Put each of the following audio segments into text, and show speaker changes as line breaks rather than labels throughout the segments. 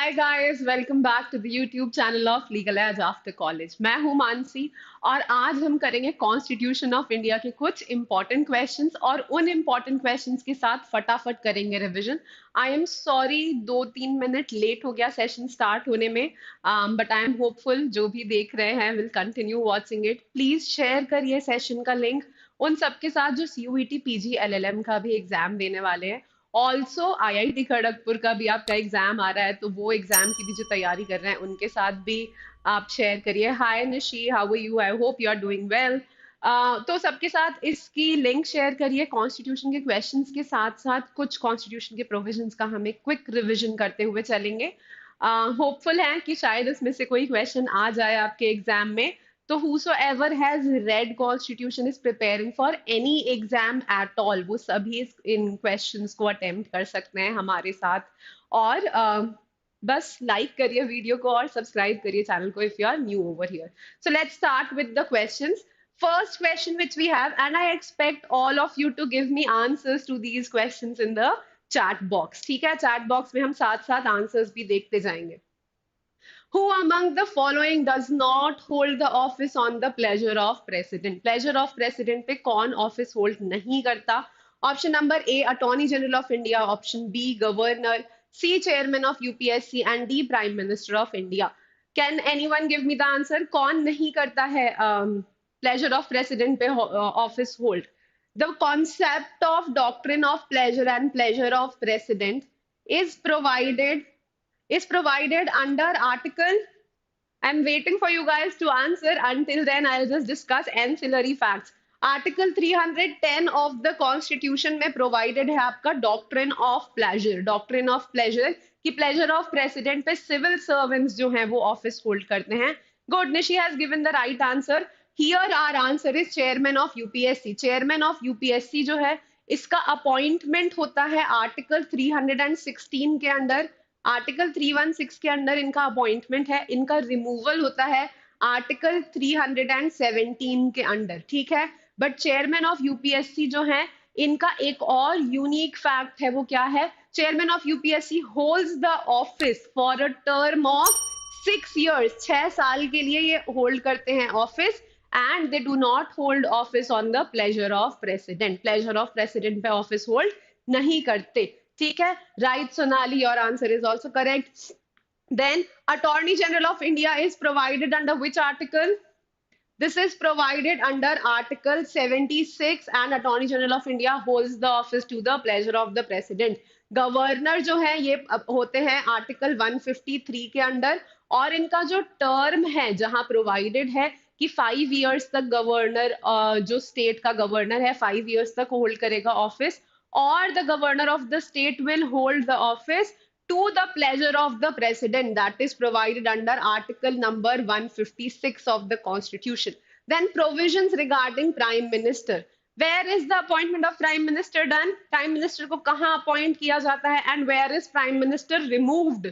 Hi guys, welcome back to the YouTube channel of Legal Edge after college. मैं हूं मानसी और आज हम करेंगे कॉन्स्टिट्यूशन ऑफ इंडिया के कुछ इंपॉर्टेंट क्वेश्चंस और उन इंपॉर्टेंट क्वेश्चंस के साथ फटाफट करेंगे revision. I am sorry 2-3 minute late हो गया सेशन स्टार्ट होने में, बट आई एम होपफुल जो भी देख रहे हैं will continue watching it. Please share करिए सेशन का लिंक उन सबके साथ जो CUET PG LLM का भी एग्जाम देने वाले हैं। ऑल्सो IIT खड़गपुर का भी आपका एग्जाम आ रहा है, तो वो एग्जाम की भी जो तैयारी कर रहे हैं उनके साथ भी आप शेयर करिए। Hi Nishi, how are you? I hope you are doing well. तो सबके साथ इसकी लिंक शेयर करिए। कॉन्स्टिट्यूशन के क्वेश्चंस के साथ साथ कुछ कॉन्स्टिट्यूशन के प्रोविजंस का हमें क्विक रिवीजन करते हुए चलेंगे। होपफुल है कि शायद इसमें से कोई क्वेश्चन आ जाए आपके एग्जाम में। तो whosoever has read constitution is preparing for any exam at all, वो सभी इन questions को attempt कर सकते हैं हमारे साथ। और बस लाइक करिए वीडियो को और सब्सक्राइब करिए चैनल को if you are new over here. So let's start with the questions. First question which we have, and I expect all of you to give me answers to these questions in the chat box. ठीक है, chat box में हम साथ साथ answers भी देखते जाएंगे। Who among the following does not hold the office on the pleasure of president? Pleasure of president पे कौन office hold नहीं करता? Option number A, Attorney General of India. Option B, Governor. C, Chairman of UPSC. And D, Prime Minister of India. Can anyone give me the answer? कौन नहीं करता है pleasure of president पे office hold? The concept of doctrine of pleasure and pleasure of president is provided under article. I'm waiting for you guys to answer. Until then, I'll just discuss ancillary facts. Article 310 of the Constitution में provided है आपका doctrine of pleasure. Doctrine of pleasure कि pleasure of president पे civil servants जो हैं वो office hold करते हैं. Good, Nishi has given the right answer. Here our answer is chairman of UPSC. Chairman of UPSC जो है इसका appointment होता है Article 316 के अंदर। आर्टिकल 316 के अंदर इनका अपॉइंटमेंट है, इनका रिमूवल होता है आर्टिकल 317 के अंदर, ठीक है। बट चेयरमैन ऑफ यूपीएससी जो है इनका एक और यूनिक फैक्ट है, वो क्या है? Chairman of UPSC holds the office for a term of 6 years, 6 साल के लिए ये होल्ड करते हैं office. And they do not hold office on the pleasure of president. Pleasure of president पे ऑफिस होल्ड नहीं करते, ठीक है। Right Sonali, your answer is also correct. Then attorney general of India is provided under which article? This is provided under Article 76 and Attorney General of India holds the office to the pleasure of the President. Governor जो है ये होते हैं article 153 के अंदर, और इनका जो टर्म है जहां प्रोवाइडेड है कि 5 years तक गवर्नर जो स्टेट का गवर्नर है 5 years तक होल्ड करेगा ऑफिस, और the governor of the state will hold the office to the pleasure of the president. That is provided under article number 156 of the constitution. Then provisions regarding prime minister. Where is the appointment of prime minister done? Prime minister को कहाँ appoint किया जाता है? And where is prime minister removed?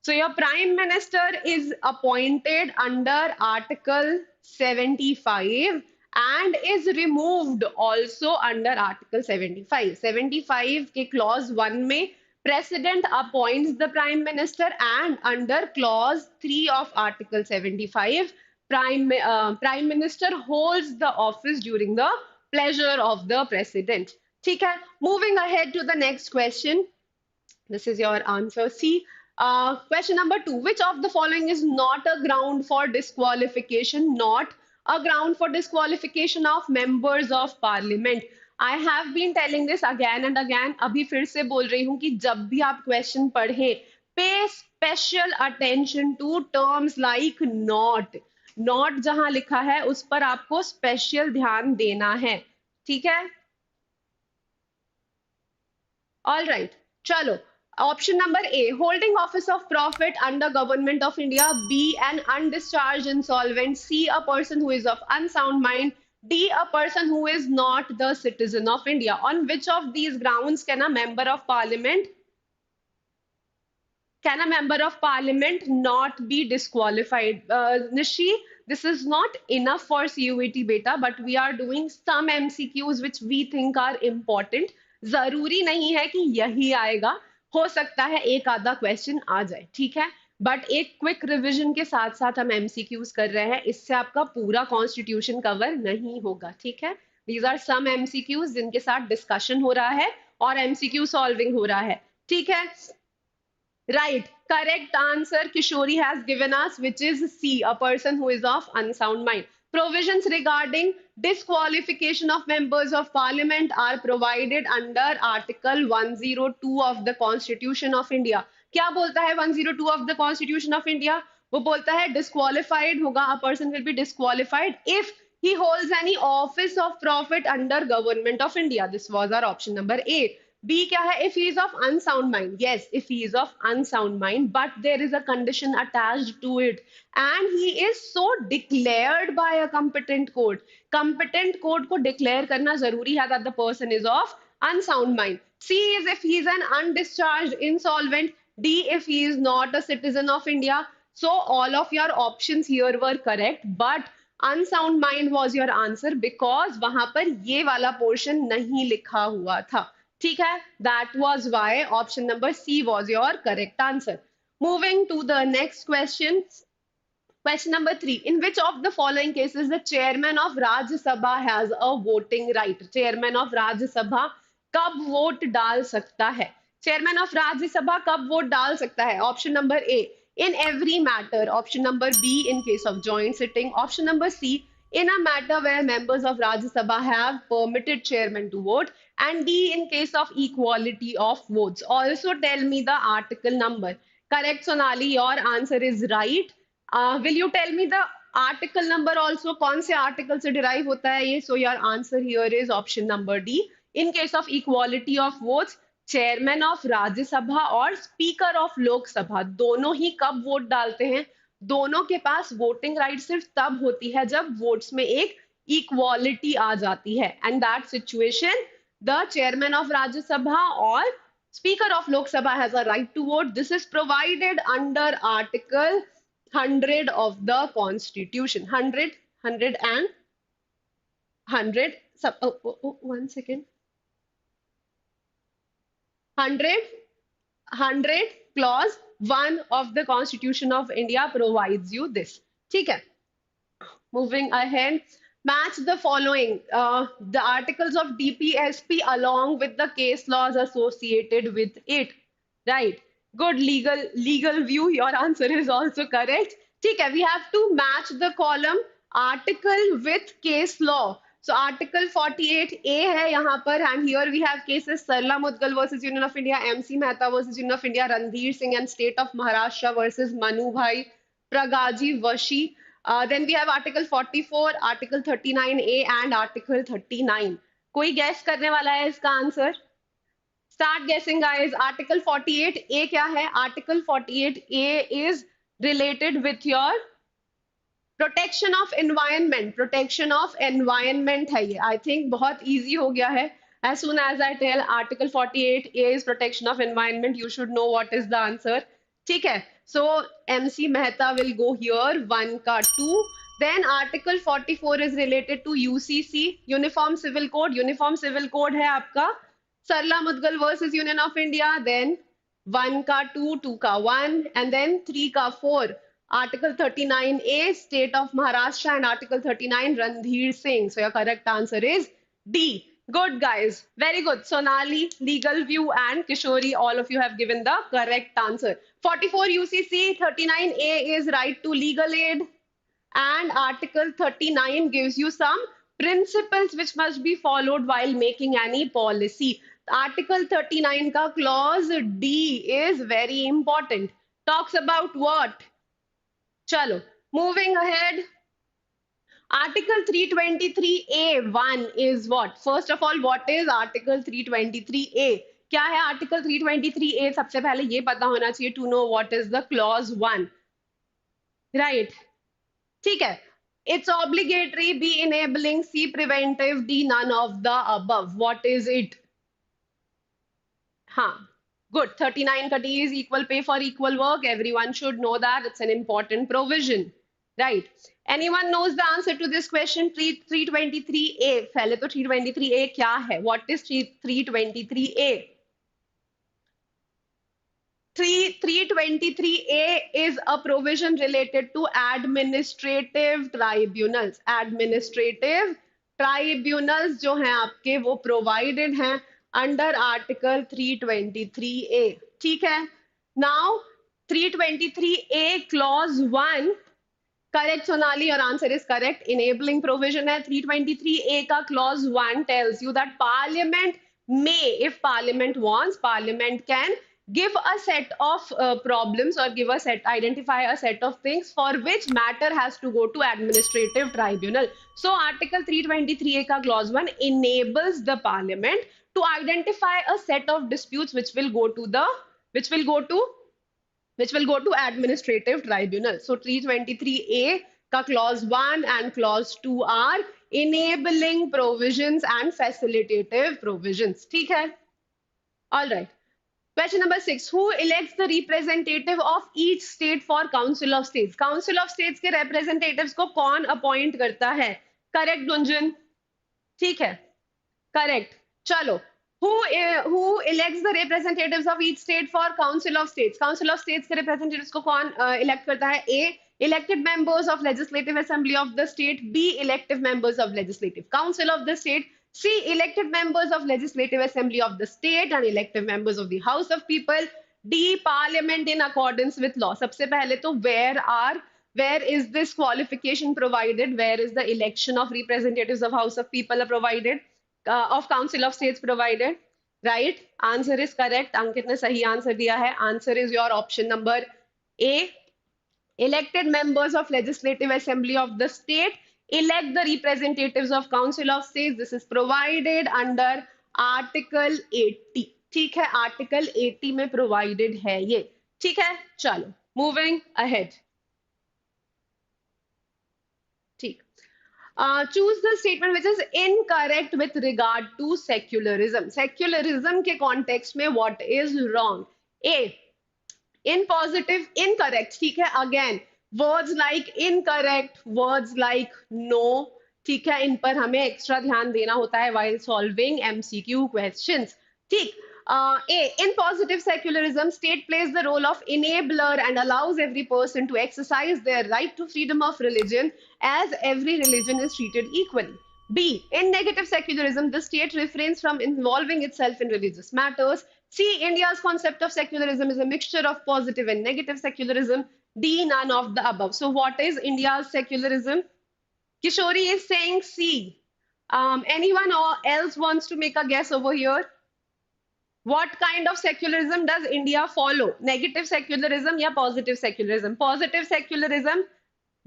So your prime minister is appointed under article 75 and is removed also under article 75. 75 के clause 1 में president appoints the prime minister, and under clause 3 of article 75 prime minister holds the office during the pleasure of the president. ठीक है, moving ahead to the next question. This is your answer C. Question number 2. Which of the following is not a ground for disqualification? Not a ground for disqualification of members of parliament. I have been telling this again and again. अभी फिर से बोल रही हूँ कि जब भी आप क्वेश्चन पढ़ें, pay special attention to terms like not. Not जहां लिखा है उस पर आपको स्पेशल ध्यान देना है, ठीक है। All right, चलो। Option number A, holding office of profit under government of India. B, an undischarged insolvent. C, a person who is of unsound mind. D, a person who is not the citizen of India. On which of these grounds can a member of parliament not be disqualified? Nishi, this is not enough for CUET beta, but we are doing some MCQs which we think are important. जरूरी नहीं है कि यही आएगा। हो सकता है एक आधा क्वेश्चन आ जाए, ठीक है, बट एक क्विक रिवीजन के साथ साथ हम एमसीक्यूज कर रहे हैं, इससे आपका पूरा कॉन्स्टिट्यूशन कवर नहीं होगा, ठीक है। दीज आर सम एमसीक्यूज जिनके साथ डिस्कशन हो रहा है और एमसीक्यू सॉल्विंग हो रहा है, ठीक है। Right. Correct answer Kishori has given us, which is C, a person who is of unsound mind. Provisions regarding disqualification of members of parliament are provided under Article 102 of the Constitution of India. क्या बोलता है 102 of the Constitution of India? वो बोलता है disqualified होगा, a person will be disqualified if he holds any office of profit under government of India. This was our option number A. B क्या है? If he is of unsound mind. Yes, if he is of unsound mind, but there is a condition attached to it, and he is so declared by a competent court. Competent court को declare करना जरूरी है that the person is of unsound mind. C is if he is an undischarged insolvent. D if he is not a citizen of India. So all of your options here were correct, but unsound mind was your answer because वहां पर ये वाला portion नहीं लिखा हुआ था, ठीक है, that was why option number C was your correct answer. Moving to the next question. Question number 3. In which of the following cases the chairman of Rajya Sabha has a voting right? Chairman of Rajya Sabha कब vote डाल सकता है? Chairman of Rajya Sabha कब vote डाल सकता है? Option number A. In every matter. Option number B. In case of joint sitting. Option number C. In a matter where members of Rajya Sabha have permitted chairman to vote. And D. In case of equality of votes. Also tell me the article number. Correct, Sonali. Your answer is right. Will you tell me the article number also? कौन से article से derive होता है ये? So your answer here is option number D. In case of equality of votes, chairman of राज्य सभा और speaker of लोक सभा दोनों ही कब वोट डालते हैं? दोनों के पास वोटिंग राइट सिर्फ तब होती है जब वोट्स में एक इक्वालिटी आ जाती है, and that situation the chairman of राज्य सभा और speaker of lok sabha has a right to vote. This is provided under article 100 of the constitution. 100 and 100 one second. 100 clause 1 of the constitution of India provides you this, ठीक है. Moving ahead, match the following the articles of DPSP along with the case laws associated with it, right? Good. Legal view, your answer is also correct, ठीक है. We have to match the column article with case law. So article 48A है यहाँ पर, and here we have cases Sarla Mudgal versus Union of India, MC Mehta versus Union of India, Randhir Singh and State of Maharashtra versus Manu Bhai Pragaji Vashi. Then we have article 44, article 39A and article 39. कोई guess करने वाला है इसका answer? Start guessing guys. Article 48A क्या है? Article 48A is related with your protection of environment. Protection of environment है ये. I think बहुत इजी हो गया है. As soon as I tell article 48A is protection of environment, you should know what is the answer. ठीक है. So MC Mehta will go here. 1 का 2. Then article 44 is related to UCC, Uniform Civil Code. Uniform Civil Code है आपका Sarla Mudgal versus Union of India. Then 1 का 2, 2 का 1, and then 3 का 4. Article 39A, State of Maharashtra, and Article 39, Randhir Singh. So your correct answer is D. Good guys. Very good. Sonali, Legal View, and Kishori, all of you have given the correct answer. 44 UCC, 39A is right to legal aid, and Article 39 gives you some principles which must be followed while making any policy. Article 39 ka clause D is very important. Talks about what? Chalo, moving ahead. Article 323A1 is what? First of all, what is Article 323A? क्या है Article 323A? सबसे पहले ये पता होना चाहिए to know what is the clause 1. Right? ठीक है. It's obligatory, B enabling, C preventive, D none of the above. What is it? हाँ. Good. 39 ka D is equal pay for equal work. Everyone should know that. It's an important provision. Right. Anyone knows the answer to this question? 323A. पहले तो 323A क्या है? What is 323A? 323A is a provision related to administrative tribunals. Administrative tribunals जो हैं आपके वो provided हैं under Article 323A. ठीक है? Now 323A clause 1 correct Sonali और answer is correct enabling provision है 323A का clause 1 tells you that parliament may if parliament wants parliament can give a set of problems or give a set identify a set of things for which matter has to go to administrative tribunal. So article 323A ka clause 1 enables the parliament to identify a set of disputes which will go to administrative tribunal. So 323A ka clause 1 and clause 2 are enabling provisions and facilitative provisions. ठीक है? All right. Question number 6. Who elects the representative of each state for Council of States? Council of States के representatives को कौन appoint करता है? Correct, Gunjan? ठीक है. Correct. चलो. Who elects the representatives of each state for Council of States? Council of States के representatives को कौन elect करता है? A. Elected members of Legislative Assembly of the state. B. Elective members of Legislative Council of the state. C. Elected members of Legislative Assembly of the state and elective members of the House of People. D. Parliament in accordance with law. सबसे पहले तो where is this qualification provided? Where is the election of representatives of House of People provided? Of Council of States provided? Right? Answer is correct. अंकित ने सही answer दिया है. Answer is your option number A. Elected members of Legislative Assembly of the state elect the representatives of Council of States. This is provided under Article 80. ठीक है? Article 80 में provided है ये. ठीक है? चलो. Moving ahead. ठीक. Choose the statement which is incorrect with regard to secularism. Secularism के context में what is wrong? A. In positive, incorrect. ठीक है? Again. Words like incorrect, words like no, ठीक है, इन पर हमें एक्स्ट्रा ध्यान देना होता है while solving MCQ questions. ठीक. A. In positive secularism, state plays the role of enabler and allows every person to exercise their right to freedom of religion as every religion is treated equally. B. In negative secularism, the state refrains from involving itself in religious matters. C. India's concept of secularism is a mixture of positive and negative secularism. D. None of the above. So what is India's secularism? Kishori is saying C. Anyone else wants to make a guess over here? What kind of secularism does India follow? Negative secularism or positive secularism? Positive secularism.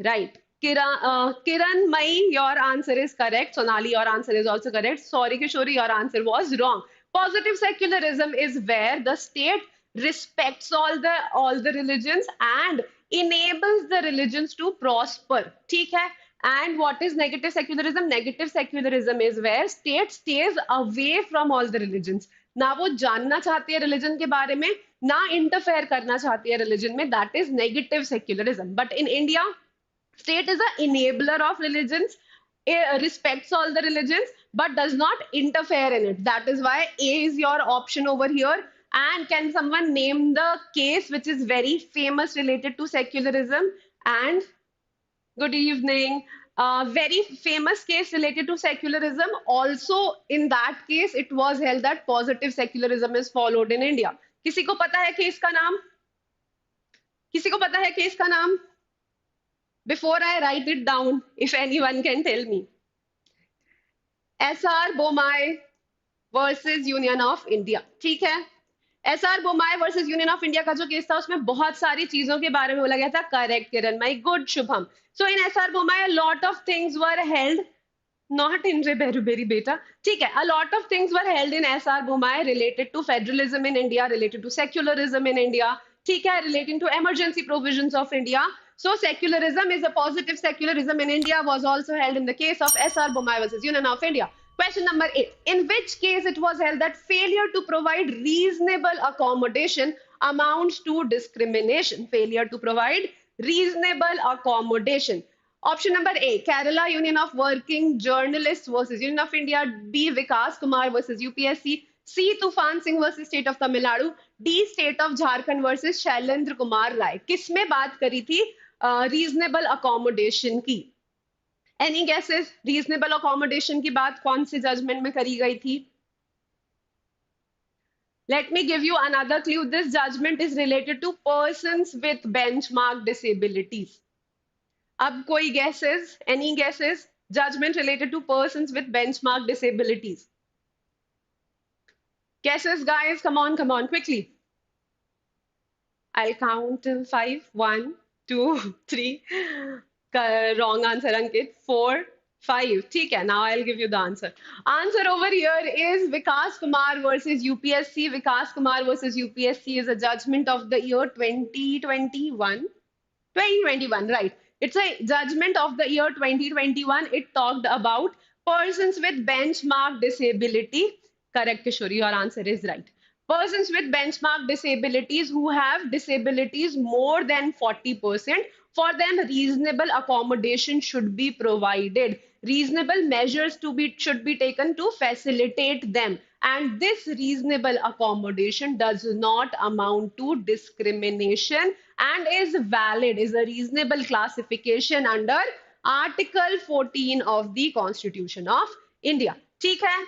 Right. Kiran Mai, your answer is correct. Sonali, your answer is also correct. Sorry, Kishori, your answer was wrong. Positive secularism is where the state respects all the religions and enables the religions to prosper. ठीक है? And what is negative secularism? Negative secularism is where state stays away from all the religions. ना वो जानना चाहती है religion के बारे में, ना interfere करना चाहती है religion में. That is negative secularism. But in India, state is an enabler of religions, respects all the religions, but does not interfere in it. That is why A is your option over here. And can someone name the case which is very famous related to secularism? And good evening. Very famous case related to secularism. Also, in that case, it was held that positive secularism is followed in India. किसी को पता है case का नाम? किसी को पता है केस का नाम? Before I write it down, if anyone can tell me. SR Bomai versus Union of India. ठीक है? SR Bomai versus Union of India का जो केस था उसमें बहुत सारी चीजों के बारे में बोला गया था. Correct, Kiran. My good Shubham. So in SR Bomai, a lot of things were held. Not in Beruberi beta. ठीक है. A lot of things were held in SR Bomai related to federalism in India, related to secularism in India. ठीक है. Relating to emergency provisions of India. So secularism is a positive secularism in India was also held in the case of SR Bomai versus Union of India. Question number 8. In which case it was held that failure to provide reasonable accommodation amounts to discrimination? Failure to provide reasonable accommodation. Option number A, Kerala Union of Working Journalists versus Union of India. B, Vikas Kumar versus UPSC. C Toofan Singh versus state of Tamil Nadu, D state of Jharkhand versus Shailendra Kumar Rai. किसमें बात करी थी reasonable accommodation की? Any guesses? Reasonable accommodation की बात कौन से judgement में करी गई थी? Let me give you another clue. This judgment is related to persons with benchmark disabilities. अब कोई guesses? Any guesses? Judgment related to persons with benchmark disabilities. Guesses, guys? Come on, quickly. I'll count till 5. 1, 2, 3. Wrong answer, Ankit. 4, 5. ठीक है, now I'll give you the answer. Answer over here is Vikas Kumar versus UPSC. Vikas Kumar versus UPSC is a judgment of the year 2021. 2021, right. It's a judgment of the year 2021. It talked about persons with benchmark disability. Correct, Kishori, your answer is right. Persons with benchmark disabilities who have disabilities more than 40%, for them reasonable accommodation should be provided. Reasonable measures should be taken to facilitate them. And this reasonable accommodation does not amount to discrimination and is valid, is a reasonable classification under Article 14 of the Constitution of India. ठीक है?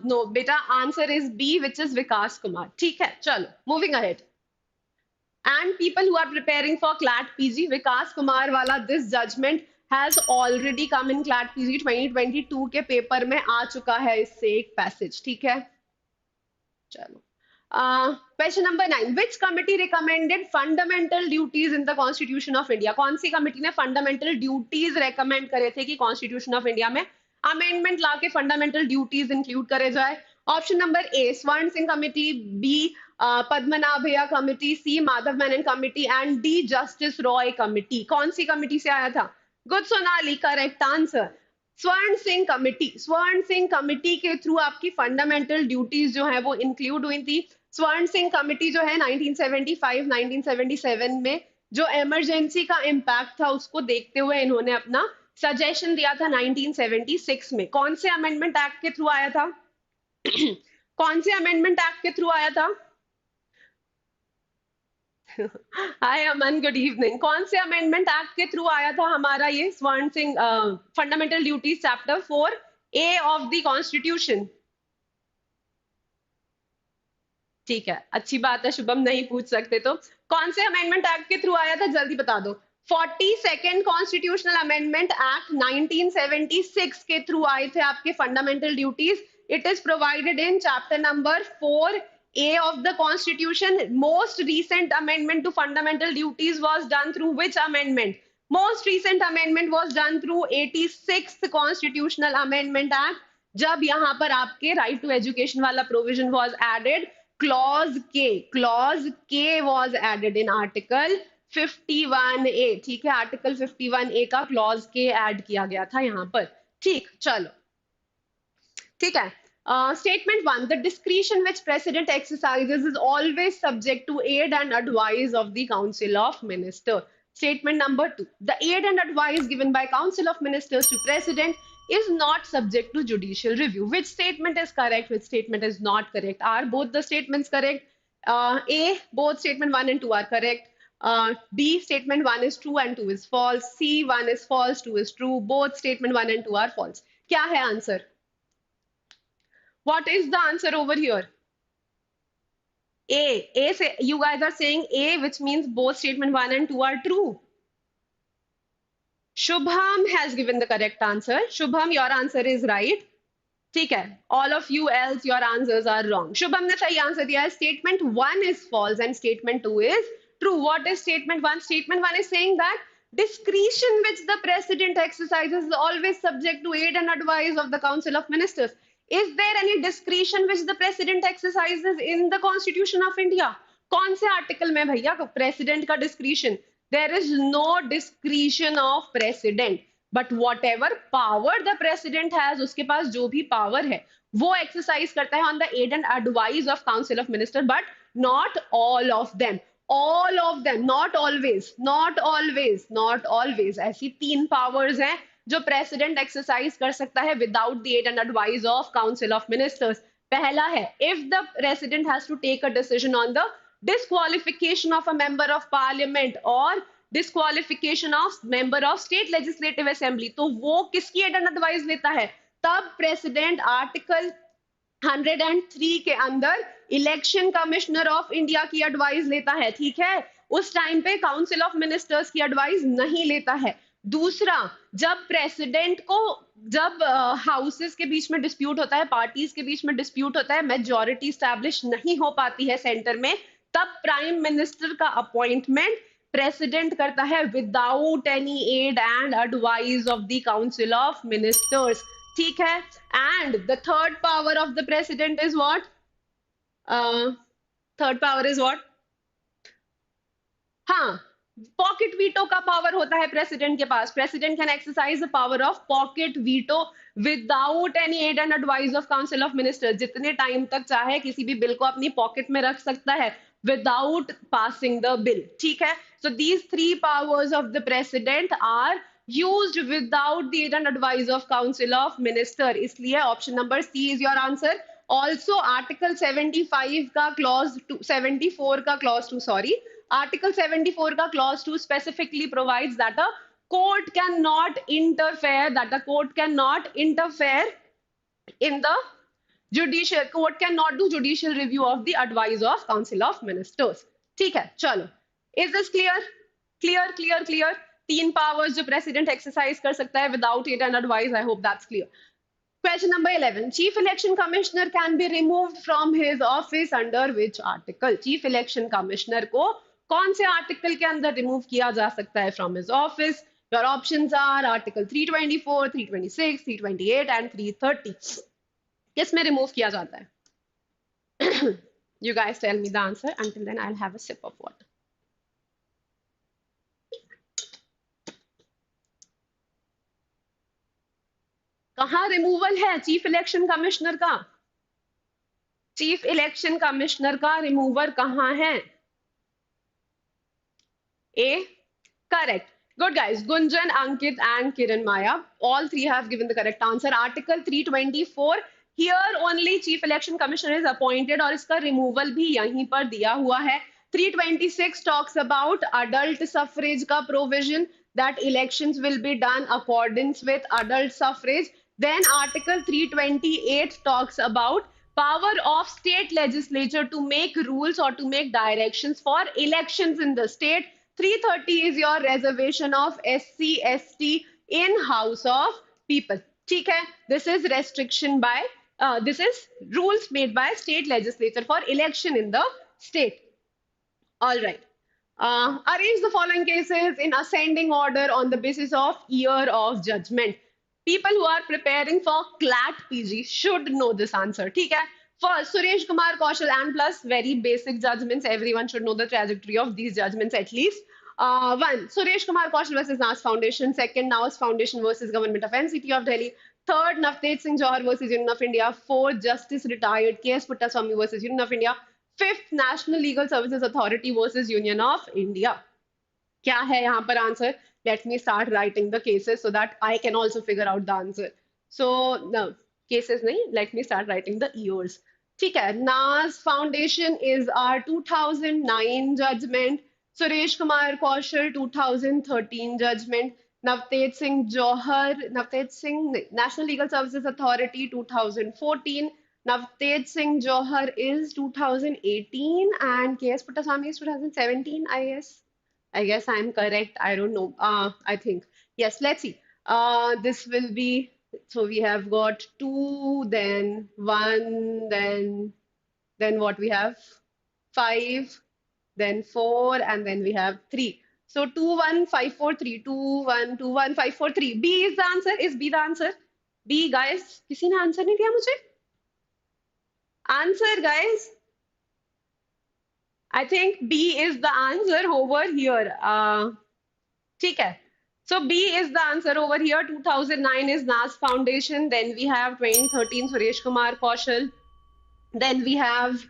No, beta, answer is B, which is Vikas Kumar. ठीक है, चलो, moving ahead. And people who are preparing for CLAT PG, Vikas Kumar wala, this judgment has already come in CLAT PG 2022 के paper में आ चुका है इससे एक passage, ठीक है? चलो. Question number 9. Which committee recommended fundamental duties in the Constitution of India? कौन सी कमिटी ने fundamental duties recommend करे थे कि Constitution of India में amendment लाके fundamental duties include करे जाए? Option number A, Swan Singh Committee, B, Padmanabhiya Committee, C, Madhav Menon Committee, and D, Justice Roy Committee. कौन सी कमिटी से आया था? Good, Sonali, correct answer. स्वर्ण सिंह कमिटी के थ्रू आपकी फंडामेंटल ड्यूटीज जो है वो इंक्लूड हुई थी. स्वर्ण सिंह कमिटी जो है 1975-1977 में जो इमरजेंसी का इम्पैक्ट था उसको देखते हुए इन्होंने अपना सजेशन दिया था 1976 में. कौन से अमेंडमेंट एक्ट के थ्रू आया था? कौन से अमेंडमेंट एक्ट के थ्रू आया था? हाय अमन, गुड इवनिंग. कौन से अमेंडमेंट एक्ट के थ्रू आया था हमारा ये स्वर्ण Singh fundamental duties chapter 4A of the constitution? ठीक है, अच्छी बात है, शुभम नहीं पूछ सकते तो कौन से अमेंडमेंट एक्ट के थ्रू आया था जल्दी बता दो. 42nd कॉन्स्टिट्यूशनल अमेंडमेंट एक्ट 1976 के थ्रू आए थे आपके fundamental duties. It is provided in chapter number 4A of the Constitution. Most recent amendment to fundamental duties was done through which amendment? Most recent amendment was done through 86th Constitutional Amendment Act. जब यहाँ पर आपके right to education वाला provision was added, clause K was added in Article 51A. ठीक है, Article 51A का clause K add किया गया था यहाँ पर. ठीक, चलो, ठीक है. Statement 1. The discretion which President exercises is always subject to aid and advice of the Council of Ministers. Statement number 2. The aid and advice given by Council of Ministers to President is not subject to judicial review. Which statement is correct? Which statement is not correct? Are both the statements correct? A, both statement 1 and 2 are correct. B, statement 1 is true and 2 is false. C, 1 is false, 2 is true. Both statement 1 and 2 are false. क्या है answer? What is the answer over here? A say, you guys are saying A, which means both statement 1 and 2 are true. Shubham has given the correct answer. Shubham, your answer is right. ठीक है, all of you else, your answers are wrong. Shubham ने सही answer दिया है. Statement 1 is false and statement 2 is true. What is statement 1? Statement 1 is saying that discretion which the president exercises is always subject to aid and advice of the Council of Ministers. Is there any discretion which the president exercises in the Constitution of India? कौन से article में भैया president का discretion? There is no discretion of president. But whatever power the president has, उसके पास जो भी power है, वो exercise करता है on the aid and advice of Council of Ministers, but not all of them. All of them, not always, not always, not always. ऐसी 3 powers हैं जो प्रेसिडेंट एक्सरसाइज कर सकता है without the aid and advice of council of ministers? पहला है, if the president has to take a decision on the disqualification of a member of parliament और disqualification of member of state legislative assembly, तो वो किसकी add and advice लेता है? तब president article 103 के अंदर इलेक्शन कमिश्नर ऑफ इंडिया की एडवाइस लेता है, ठीक है? उस टाइम पे काउंसिल ऑफ मिनिस्टर्स की एडवाइस नहीं लेता है। दूसरा, जब प्रेसिडेंट को, जब हाउसेस के बीच में डिस्प्यूट होता है, पार्टीज के बीच में डिस्प्यूट होता है, मेजॉरिटी स्टैब्लिश नहीं हो पाती है सेंटर में, तब प्राइम मिनिस्टर का अपॉइंटमेंट प्रेसिडेंट करता है without any aid and advice of the council of ministers, ठीक है? And the third power of the president is what? Third power is what? हाँ, पॉकेट वीटो का पावर होता है प्रेसिडेंट के पास। President can exercise the power of pocket veto without any aid and advice of council of ministers. जितने time तक चाहे किसी भी बिल को अपनी पॉकेट में रख सकता है विदाउट पासिंग द बिल, ठीक है? So these three powers of the president are used without the aid and advice of council of minister, इसलिए option number C is your answer. Also article 75 का clause 74 का clause 2, sorry, article 74 का clause 2 specifically provides that a court cannot interfere, that a court cannot interfere in the judicial, court cannot do judicial review of the advice of council of ministers, ठीक है? चलो, is this clear? Clear, clear, clear. तीन powers जो president exercise कर सकता है without aid and advice. I hope that's clear. Question number 11, chief election commissioner can be removed from his office under which article? Chief election commissioner को कौन से article के अंदर रिमूव किया जा सकता है from his office? Your options are article 324, 326, 328 and 330। किस में रिमूव किया जाता है? You guys tell me the answer. Until then I'll have a sip of water. कहां रिमूवल है चीफ इलेक्शन कमिश्नर का? चीफ इलेक्शन कमिश्नर का रिमूवर कहां है? A, correct, good guys, Gunjan, Ankit and Kiran Maya, all three have given the correct answer. Article 324, here only chief election commissioner is appointed और इसका removal भी यहीं पर दिया हुआ है। 326 talks about adult suffrage का provision that elections will be done accordance with adult suffrage. Then article 328 talks about power of state legislature to make rules or to make directions for elections in the state. 330 is your reservation of SC ST in House of People, ठीक है? This is restriction by this is rules made by state legislature for election in the state. All right. Arrange the following cases in ascending order on the basis of year of judgment. People who are preparing for CLAT PG should know this answer, ठीक है? First, Suresh Kumar Kaushal and plus very basic judgments. Everyone should know the trajectory of these judgments at least. One, Suresh Kumar Kaushal versus NAS Foundation. Second, NAS Foundation versus Government of NCT of Delhi. Third, Navtej Singh Johar versus Union of India. Fourth, Justice Retired K.S. Puttaswamy versus Union of India. Fifth, National Legal Services Authority versus Union of India. क्या है यहाँ पर answer? Let me start writing the cases so that I can also figure out the answer. So no, cases नहीं, let me start writing the years. ठीक है, NAS Foundation is our 2009 judgment. Suresh Kumar Kaushal 2013 judgment. Navtej Singh Johar, Navtej Singh, National Legal Services Authority 2014. Navtej Singh Johar is 2018 and K.S. Puttaswamy is 2017, I guess. I guess I'm correct. I don't know. I think. Yes, let's see. This will be, so we have got 2, then 1, then what we have? 5, then 4, and then we have 3. So 2, 1, 5, 4, 3. 2, 1, 2, 1, 5, 4, 3. B is the answer. Is B the answer? B, guys. किसी ने answer नहीं दिया मुझे? Answer, guys. I think B is the answer over here. ठीक है. So B is the answer over here. 2009 is NAS Foundation. Then we have 2013 Suresh Kumar Kaushal. Then we have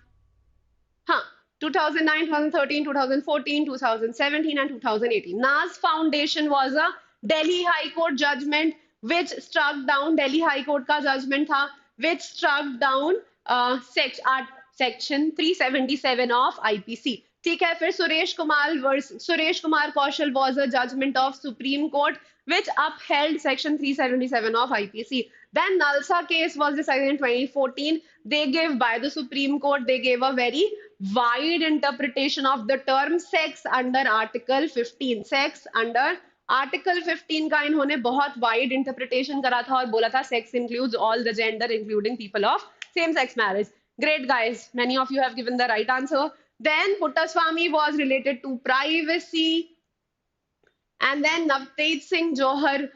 2009, 2013, 2014, 2017 and 2018. NAS Foundation was a Delhi High Court judgment which struck down Delhi High Court का judgment था, which struck down section 377 of IPC. ठीक है, फिर सुरेश कुमार कौशल was a judgment of Supreme Court which upheld section 377 of IPC. Then Nalsa case was decided in 2014. They gave, by the Supreme Court, they gave a very wide interpretation of the term sex under Article 15. Sex under article 15 का इन्होंने बहुत wide interpretation करा था और बोला था sex includes all the gender including people of same sex marriage. Great guys, many of you have given the right answer. Then Puttaswamy was related to privacy, and then Navtej Singh Johar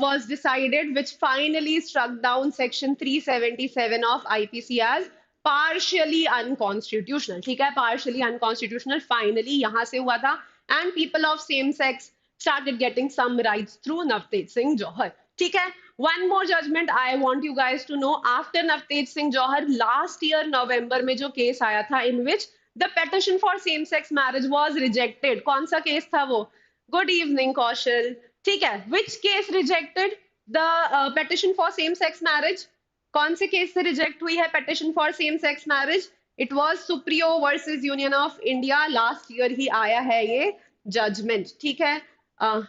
was decided, which finally struck down section 377 of IPC as partially unconstitutional. ठीक है, partially unconstitutional finally यहाँ से हुआ था, and people of same sex started getting some rights through Navtej Singh Johar. ठीक है, one more judgment I want you guys to know. After Navtej Singh Johar, last year November में जो case आया था, in which the petition for same sex marriage was rejected. कौन सा case था वो? Good evening Kaushal. ठीक है, which case rejected the petition for same sex marriage? कौन से case से reject हुई है petition for same sex marriage? It was Supriyo versus Union of India. Last year ही आया है ये judgment. ठीक है,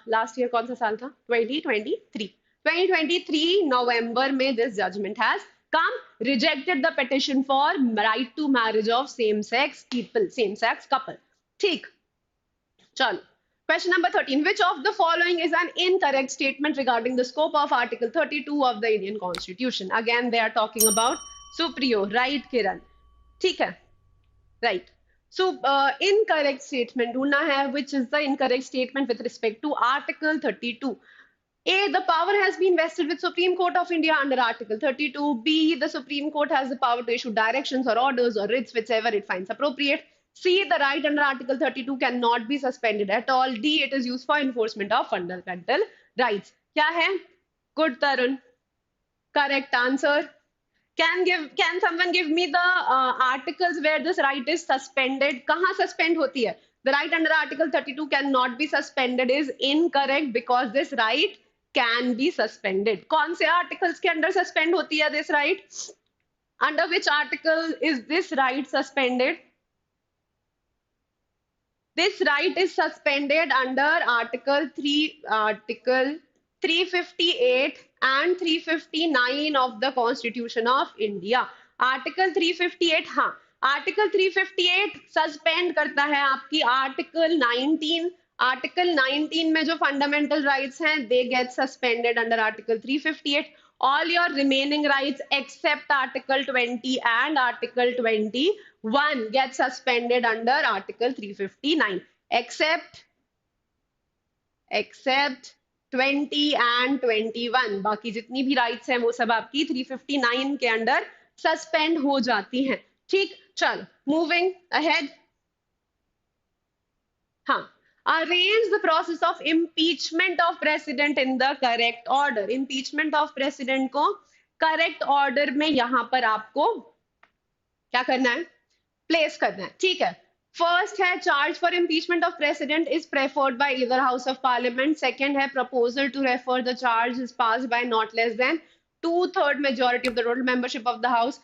last year कौन सा साल था? 2023. 2023 November में this judgment has come, rejected the petition for right to marriage of same sex people, same sex couple. ठीक, चलो. Question number 13. Which of the following is an incorrect statement regarding the scope of Article 32 of the Indian Constitution? Again, they are talking about Supriyo, right, Kiran? ठीक है, right. So, incorrect statement ढूंढना है, which is the incorrect statement with respect to Article 32. A, the power has been vested with Supreme Court of India under Article 32. B, the Supreme Court has the power to issue directions or orders or writs whichever it finds appropriate. C, the right under Article 32 cannot be suspended at all. D, it is used for enforcement of fundamental rights. क्या है? Good, Tarun. Correct answer. Can someone give me the articles where this right is suspended? कहाँ suspend होती है? The right under Article 32 cannot be suspended is incorrect because this right can be suspended. कौन से articles के under suspend होती है this right? Under which article is this right suspended? This right is suspended under Article 358 and 359 of the Constitution of India. Article 358, हाँ, Article 358 suspend करता है आपकी Article 19. Article 19 में जो fundamental rights हैं, they get suspended under Article 358. All your remaining rights except Article 20 and Article 21 get suspended under Article 359. Except 20 and 21. बाकी जितनी भी rights हैं वो सब आपकी 359 के अंदर suspend हो जाती हैं. ठीक, चल, moving ahead. हाँ, arrange the process of impeachment of president in the correct order. Impeachment of president को correct order में यहाँ पर आपको क्या करना है? Place करना है. ठीक है. First है charge for impeachment of president is preferred by either House of Parliament. Second है proposal to refer the charge is passed by not less than 2/3 majority of the total membership of the House.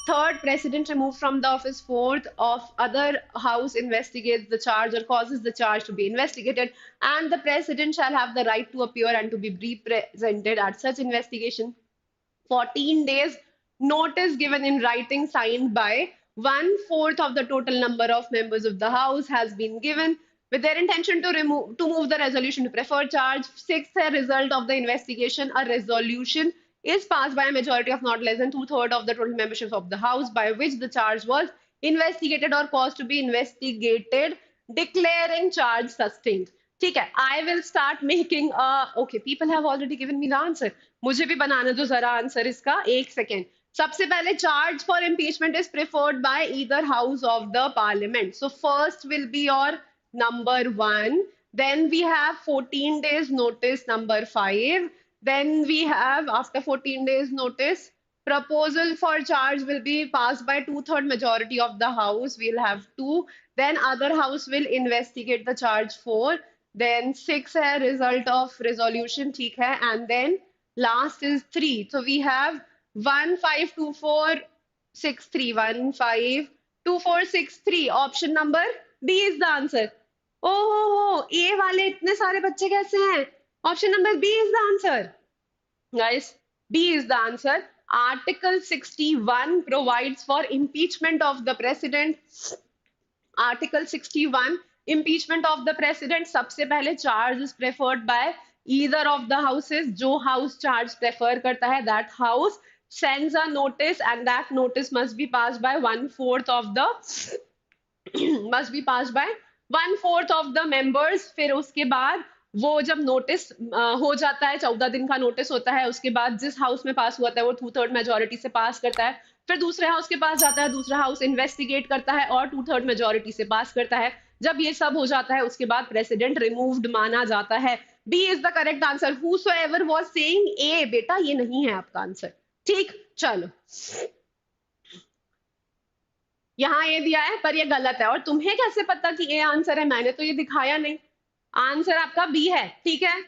Third, president removed from the office. Fourth, of other house investigates the charge or causes the charge to be investigated, and the president shall have the right to appear and to be represented at such investigation. 14 days notice given in writing signed by 1/4 of the total number of members of the House has been given with their intention to move the resolution to prefer charge. Sixth, a result of the investigation, a resolution is passed by a majority of not less than 2/3 of the total membership of the House by which the charge was investigated or caused to be investigated, declaring charge sustained. ठीक है, I will start making a, okay, people have already given me the answer. मुझे भी बनाना दो जरा answer इसका, एक second. सबसे पहले charge for impeachment is preferred by either house of the parliament. So first will be your number 1. Then we have 14 days notice number 5. Then we have after 14 days notice, proposal for charge will be passed by 2/3 majority of the house. We'll have 2. Then other house will investigate the charge 4. Then 6 है result of resolution, ठीक है. And then last is 3. So we have 152463. 152463. Option number B is the answer. Oh, A वाले इतने सारे बच्चे कैसे हैं? Option number B is the answer. Guys, B is the answer. Article 61 provides for impeachment of the president. Article 61, impeachment of the president. सबसे पहले charge is preferred by either of the houses. जो house charge prefer करता है, that house sends a notice, and that notice must be passed by 1/4 of the must be passed by 1/4 of the members. फिर उसके बाद वो जब notice हो जाता है, 14 दिन का नोटिस होता है, उसके बाद जिस हाउस में पास हुआ था वो 2/3 मेजोरिटी से पास करता है, फिर दूसरे हाउस के पास जाता है, दूसरा हाउस इन्वेस्टिगेट करता है और 2/3 मेजोरिटी से पास करता है. जब ये सब हो जाता है उसके बाद प्रेसिडेंट रिमूव्ड माना जाता है. B is the correct answer. Whosoever was saying A, बेटा ये नहीं है आपका आंसर. ठीक, चलो यहाँ ए दिया है पर ये गलत है. और तुम्हें कैसे पता कि ए आंसर है? मैंने तो ये दिखाया नहीं. आंसर आपका बी है. ठीक है,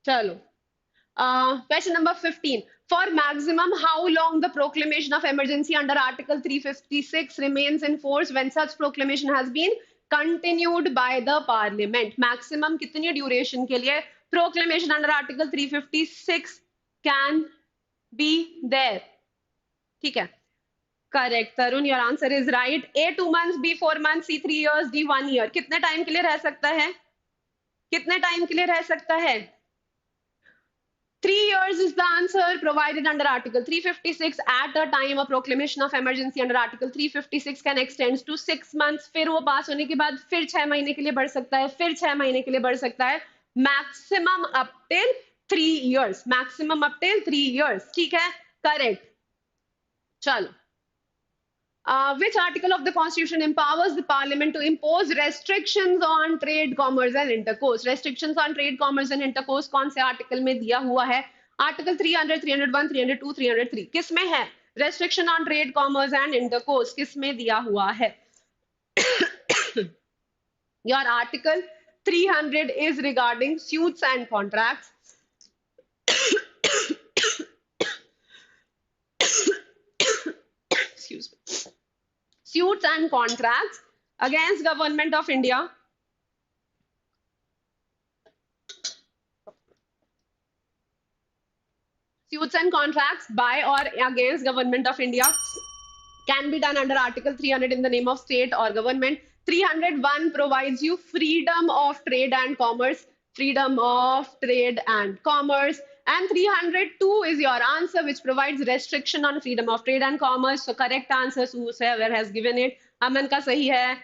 चलो. Question number 15. For maximum, how long the proclamation of emergency under Article 356 remains in force when such proclamation has been continued by the Parliament? Maximum कितनी duration के लिए proclamation under Article 356 can be there? ठीक है, correct. Tarun, your answer is right. A 2 months, B 4 months, C 3 years, D 1 year. कितने time के लिए रह सकता है? कितने टाइम के लिए रह सकता है? 3 years is the answer provided under Article 356. At a time, a proclamation of emergency under Article 356 can extend to 6 months. फिर वो पास होने के बाद फिर 6 महीने के लिए बढ़ सकता है, फिर 6 महीने के लिए बढ़ सकता है. Maximum up till 3 years. Maximum up till 3 years. ठीक है, correct. चलो. Which article of the Constitution empowers the Parliament to impose restrictions on trade, commerce and intercourse? Restrictions on trade, commerce and intercourse कौन से article में दिया हुआ है? Article 300, 301, 302, 303. किस में है? Restriction on trade, commerce and intercourse किस में दिया हुआ है? Your Article 300 is regarding suits and contracts. Excuse me. Suits and contracts against government of India. Suits and contracts by or against government of India can be done under Article 300 in the name of state or government. 301 provides you freedom of trade and commerce. Freedom of trade and commerce. And 302 is your answer, which provides restriction on freedom of trade and commerce. So correct answer, whoever has given it. Aman का सही है,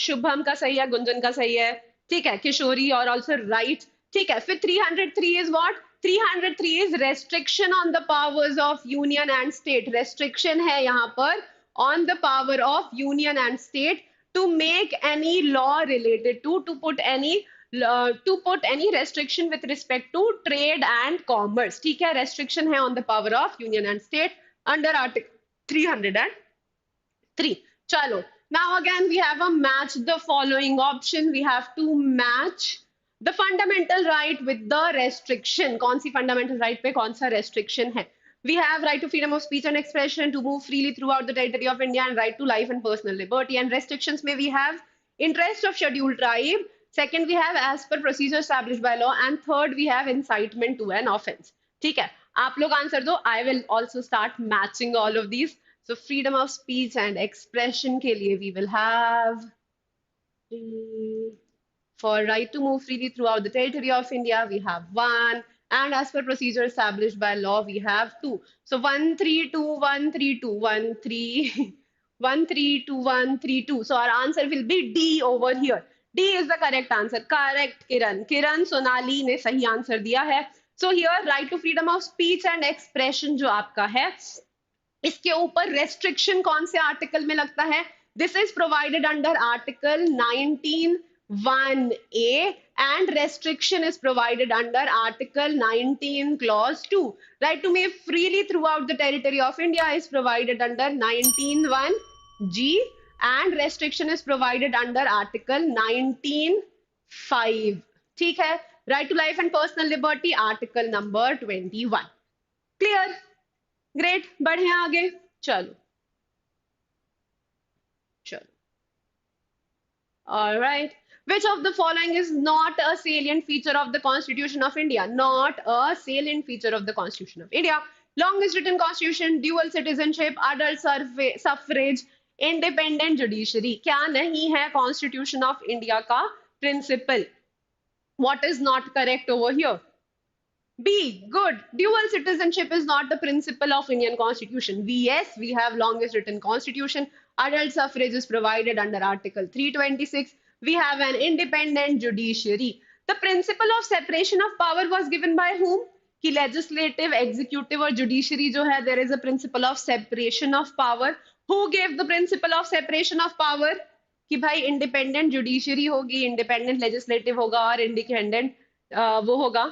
शुभम का सही है, गुंजन का सही है. ठीक है, किशोरी और also right. ठीक है, फिर 303 is what? 303 is restriction on the powers of union and state. Restriction है यहाँ पर on the power of union and state to make any law related to put any restriction with respect to trade and commerce. ठीक है, restriction है on the power of union and state under Article 303. चलो, now again we have a match the following option. We have to match the fundamental right with the restriction. कौन सी fundamental right पे कौन सा restriction है? We have right to freedom of speech and expression, to move freely throughout the territory of India, and right to life and personal liberty. And restrictions में we have interest of scheduled tribe. Second, we have as per procedure established by law, and third, we have incitement to an offense. ठीक है, आप लोग answer दो. I will also start matching all of these. So freedom of speech and expression के लिए we will have for right to move freely throughout the territory of India we have 1, and as per procedure established by law we have 2. So 132, 132, 132. So our answer will be D over here. D is the correct answer. Correct, Kiran. Kiran Sonali ने सही answer दिया है. So here right to freedom of speech and expression जो आपका है, इसके ऊपर restriction कौन से article में लगता है? This is provided under Article 19(1)(a), and restriction is provided under Article 19 Clause 2. Right to move freely throughout the territory of India is provided under 19(1)(g), and restriction is provided under Article 19(5). ठीक है, right to life and personal liberty article number 21। Clear, great, बढ़िया आगे चलो चलो। All right. Which of the following is not a salient feature of the Constitution of India? Not a salient feature of the Constitution of India. Longest written constitution, dual citizenship, adult suffrage, independent judiciary. क्या नहीं है Constitution of India का principle? What is not correct over here? B, good. Dual citizenship is not the principle of Indian constitution. B, yes, we have longest written constitution. Adult suffrage is provided under Article 326. We have an independent judiciary. The principle of separation of power was given by whom? कि legislative, executive और judiciary जो है, there is a principle of separation of power. Who gave the principle of separation of power? कि भाई independent judiciary होगी, independent legislative होगा और independent वो होगा,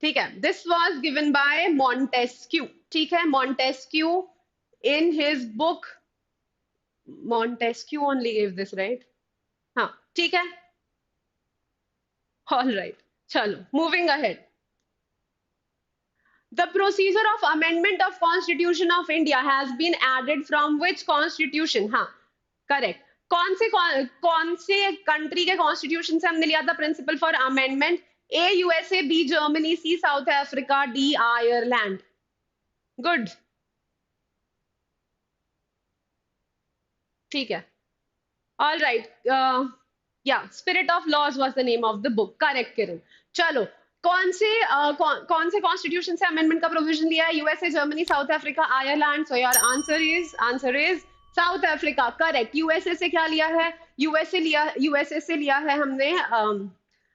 ठीक है। This was given by Montesquieu, ठीक है। Montesquieu in his book, Montesquieu only give this, right? हाँ, ठीक है। ऑल राइट, चलो moving ahead. The procedure of amendment of Constitution of India has been added from which constitution? हाँ, correct. कौन से country के कॉन्स्टिट्यूशन से हमने लिया था principle for amendment? A USA, B Germany, C South Africa, D Ireland. Good. ठीक है. All right. Yeah, Spirit of Laws was the name of the book. Correct, Kiran. चलो, कौन से कॉन्स्टिट्यूशन से अमेंडमेंट का प्रोविजन लिया है? USA, Germany, south Africa, Ireland. So your answer is south Africa. Correct. USA से क्या लिया है? यूएसए से लिया है हमने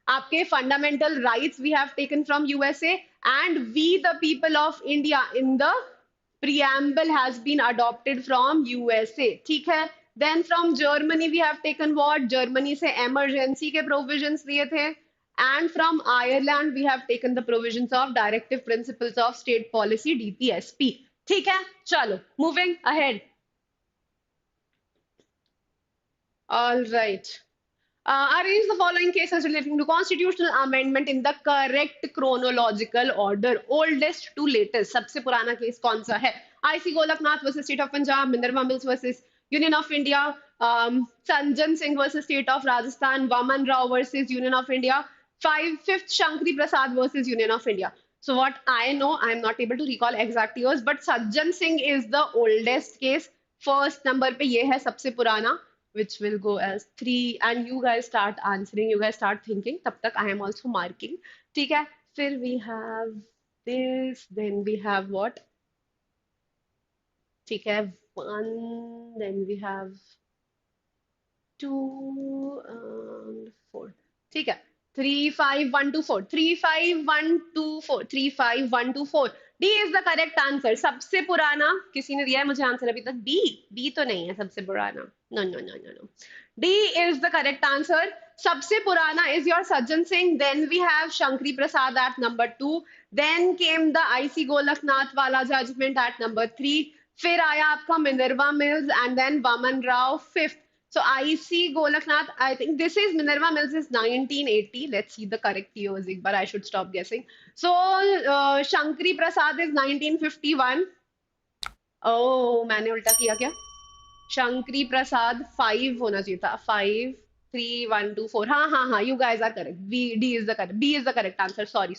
आपके fundamental rights we have taken from USA, and we the people of India in the preamble has been adopted from USA. ठीक है. Then from Germany we have taken what? Germany से emergency के provisions लिए थे, and from Ireland we have taken the provisions of directive principles of state policy DPSP. ठीक है, चलो moving ahead. All right. Arrange the following cases relating to constitutional amendment in the correct chronological order, oldest to latest. सबसे पुराना case कौन सा है? IC Golaknath versus state of Punjab, Minerva Mills versus union of India, Sajjan Singh versus state of Rajasthan, Waman Rao versus union of India, fifth Shankari Prasad versus union of India. So what I know, I am not able to recall exact years, but Sajjan Singh is the oldest case. First number पे ये है सबसे पुराना, which will go as 3, and you guys start answering, you guys start thinking, tab tak I am also marking. ठीक है, फिर we have this, then we have what? ठीक है, 1, then we have 2 and 4. ठीक है, 3, 5, 1, 2, 4, 3, 5, 1, 2, 4, 3, 5, 1, 2, 4. D is the correct answer. सबसे पुराना किसी ने दिया है मुझे आंसर अभी तक? D तो नहीं है सबसे पुराना. No. D is the correct answer. सबसे पुराना is your Sajjan Singh. Then we have Shankri Prasad at number 2. Then came the IC Golaknath वाला judgment at number 3. फिर आया आपका Minerva Mills and then Vaman Rao 5th. So IC Golaknath, I think this is Minerva Mills is 1980. Let's see the correct years. एक बार I should stop guessing. So Shankri Prasad is 1951. Oh, मैंने उल्टा किया क्या? शंकरी प्रसाद 5 होना चाहिए था. 5, 3, 1, 2, 4. हाँ, you guys are correct. B is the correct answer. Sorry,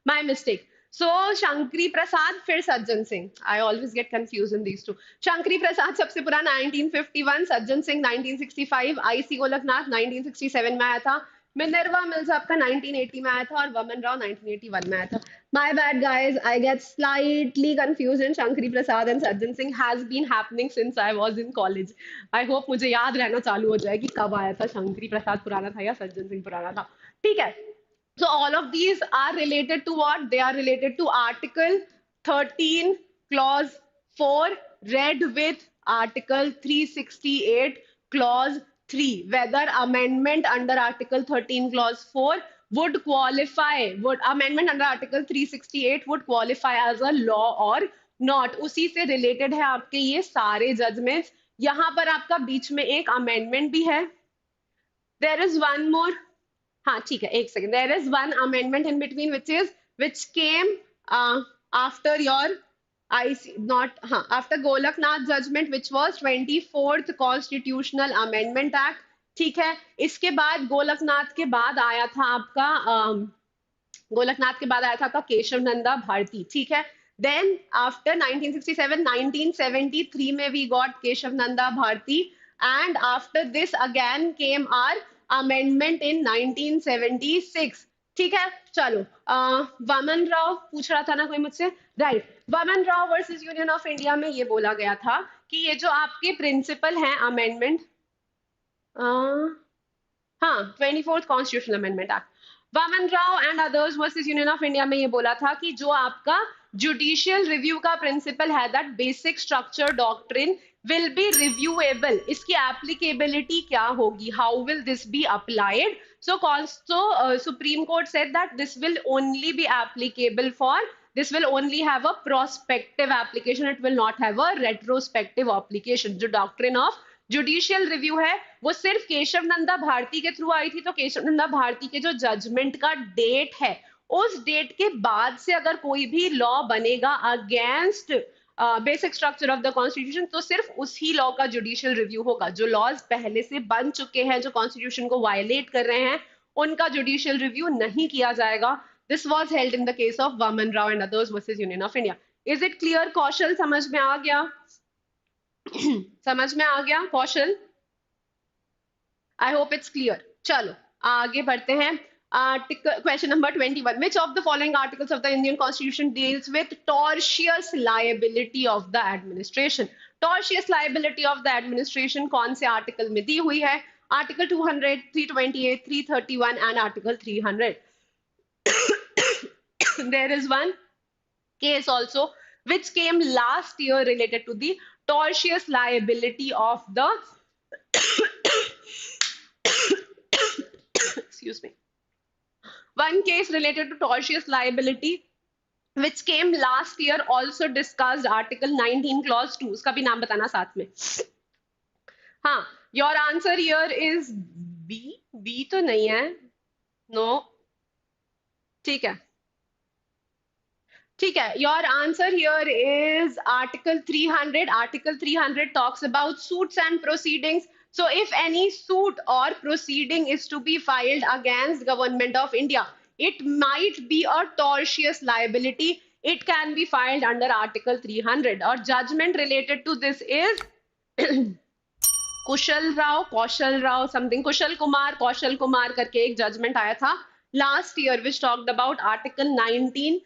my mistake. So Shankari प्रसाद फिर Sajjan Singh. I always get confused in these two. Shankari प्रसाद सबसे पुराना 1951, सज्जन सिंह 1965, IC गोलकनाथ 1967 में आया था, मिनर्वा मिल्स आपका 1980 में आया था और वमन राव 1981 में आया था. My bad guys, I get slightly confused in Shankri Prasad and Sajjan Singh has been happening since I was in college. I hope मुझे याद रहना चालू हो जाए कि कब आया था शंकरी प्रसाद पुराना था या सज्जन सिंह पुराना था. ठीक है. So all of these are related to what? They are related to Article 13, Clause 4, read with Article 368, Clause 3. Whether amendment under Article 13, Clause 4 would qualify, amendment under Article 368 would qualify as a law or not. उसी से related है आपके ये सारे judgments. यहाँ पर आपका बीच में एक amendment भी है. There is one more. हाँ ठीक है, एक second. There is one amendment in between which came after your after Golaknath judgment, which was 24th Constitutional Amendment Act. ठीक है, इसके बाद गोलकनाथ के बाद आया था आपका गोलकनाथ के बाद आया था आपका केशव नंदा भारती. ठीक है, देन आफ्टर 1967 1973 में we got Kesavananda Bharati, and after this again came our amendment in 1976. ठीक है, चलो. वामन राव पूछ रहा था ना कोई मुझसे, right. Waman Rao versus union of India में ये बोला गया था कि ये जो आपके प्रिंसिपल हैं अमेंडमेंट, हाँ 24th constitutional amendment act, Waman Rao and others versus union of India में ये बोला था कि जो आपका जुडिशियल रिव्यू का प्रिंसिपल है, that basic structure doctrine will be reviewable. इसकी एप्लीकेबिलिटी क्या होगी, how will this be applied? So Supreme Court said that this will only be applicable for, this will only have a prospective application, it will not have a retrospective application. जो doctrine of judicial review है वो सिर्फ केशव नंदा भारती के through आई थी. तो केशव नंदा भारती के जो judgement का डेट है, उस डेट के बाद से अगर कोई भी लॉ बनेगा against basic structure of the constitution, तो सिर्फ उसी लॉ का जुडिशियल रिव्यू होगा. जो लॉज पहले से बन चुके हैं, जो कॉन्स्टिट्यूशन को वायलेट कर रहे हैं, उनका जुडिशियल रिव्यू नहीं किया जाएगा. This was held in the case of Waman Rao and others versus union of India. Is it clear Kaushal? समझ में आ गया? समझ में आ गया Kaushal? I hope it's clear. चलो आगे बढ़ते हैं. Question number 21. Which of the following articles of the Indian Constitution deals with tortious liability of the administration? Tortious liability of the administration कौन से आर्टिकल में दी हुई है? Article 200, 328, 331 and Article 300. There is one case also which came last year related to the tortious liability of the excuse me. One case related to tortious liability which came last year also discussed Article 19 Clause 2. उसका भी नाम बताना साथ में. हाँ, your answer here is B. B तो नहीं है. No. ठीक है. ठीक है. Your answer here is Article 300. Article 300 talks about suits and proceedings. So if any suit or proceeding is to be filed against government of India, it might be a tortious liability. It can be filed under Article 300. और judgment related to this is Kusal Rao something, कुशल कुमार करके एक judgment आया था last year which talked about Article 19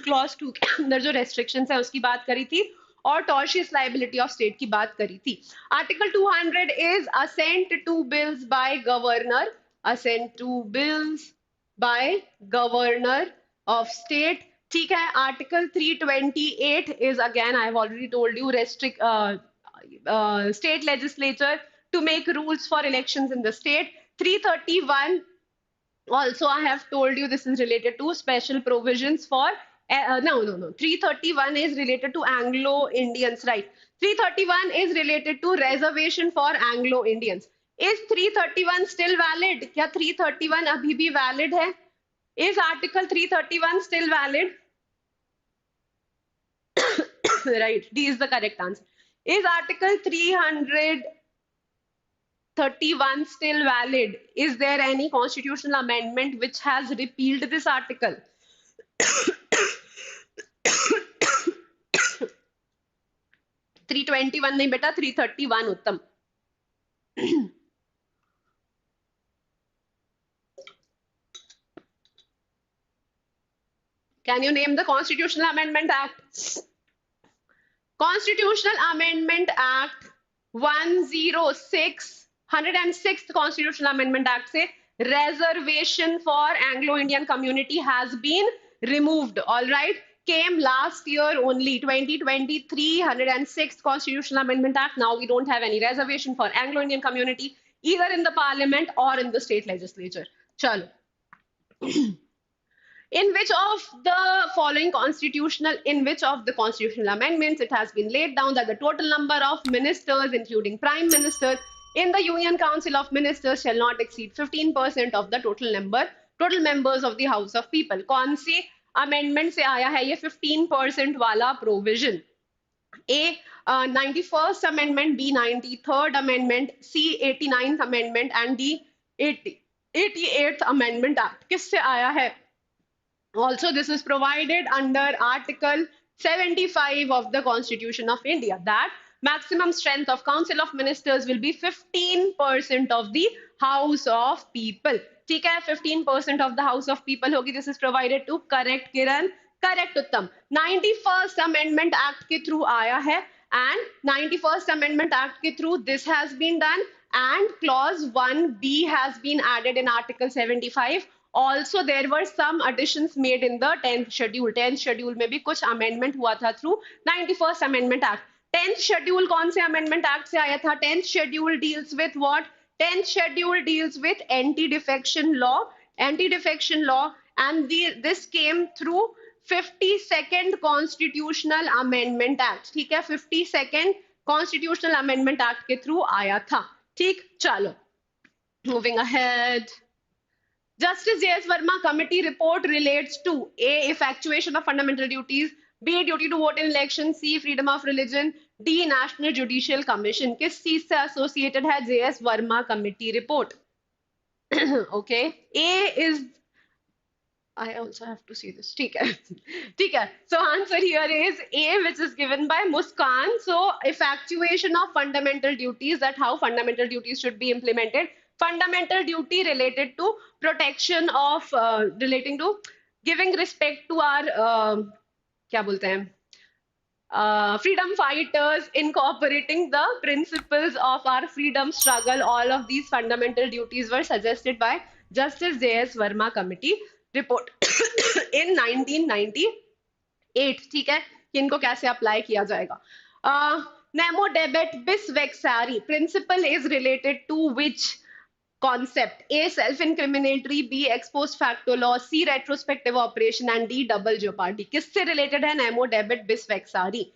Clause 2 के अंदर जो restrictions है उसकी बात करी थी और tortious liability of state की बात करी थी. Article 200 is assent to bills by governor, assent to bills by governor of state. ठीक है. Article 328 is again I have already told you restrict state legislature to make rules for elections in the state. 331 also I have told you this is related to special provisions for no 331 is related to Anglo-Indians, right? 331 is related to reservation for Anglo-Indians. Is 331 still valid? क्या 331 अभी भी valid है? Is Article 331 still valid? Right, D is the correct answer. Is Article 331 still valid? Is there any constitutional amendment which has repealed this article? 321 नहीं बेटा, 331 उत्तम. Can you name the Constitutional Amendment Act? Constitutional Amendment Act 106th Constitutional Amendment Act से reservation for Anglo-Indian community has been removed. All right, came last year only, 2023 106th Constitutional Amendment Act. Now we don't have any reservation for Anglo-Indian community either in the parliament or in the state legislature. Chalo. In which of the constitutional amendments it has been laid down that the total number of ministers, including prime minister, in the Union Council of Ministers shall not exceed 15% of the total members of the House of People. कौन सी amendment से आया है ये 15% वाला provision? A, 91st Amendment, B, 93rd Amendment, C, 89th Amendment and D, 88th Amendment Act. किससे आया है? Also, this is provided under Article 75 of the Constitution of India, that maximum strength of Council of Ministers will be 15% of the House of People. ठीक है, 15% of the House of People होगी. This is provided to correct Kiran, correct Uttam. 91st Amendment Act के through आया है, and 91st Amendment Act के through this has been done, and clause 1B has been added in Article 75. Also, there were some additions made in the 10th schedule. 10th schedule में भी कुछ amendment हुआ था through 91st Amendment Act. 10th schedule कौन से Amendment Act से आया था? 10th schedule deals with what? 10th schedule deals with anti-defection law, and this came through 52nd Constitutional Amendment Act. ठीक है, 52nd Constitutional Amendment Act के through आया था. ठीक, चलो, moving ahead. Justice J.S. Verma committee report relates to A, effectuation of fundamental duties, B, duty to vote in election, C, freedom of religion, D, National Judicial Commission. किस चीज से associated है J.S. Verma committee report? Okay, A is, I also have to see this. ठीक है, ठीक है. So answer here is A, which is given by Muskan. So effectuation of fundamental duties, that how fundamental duties should be implemented. Fundamental duty related to protection of relating to giving respect to our क्या बोलते हैं freedom fighters, incorporating the principles of our freedom struggle. All of these fundamental duties were suggested by Justice J.S. Verma committee report in 1998. ठीक है, कि इनको कैसे apply किया जाएगा? Nemo debet bis vexari principle is related to which concept? A, self-incriminatory, B, ex post facto law, C, retrospective operation and D, double jeopardy. किससे related है nemo debet bis vexari?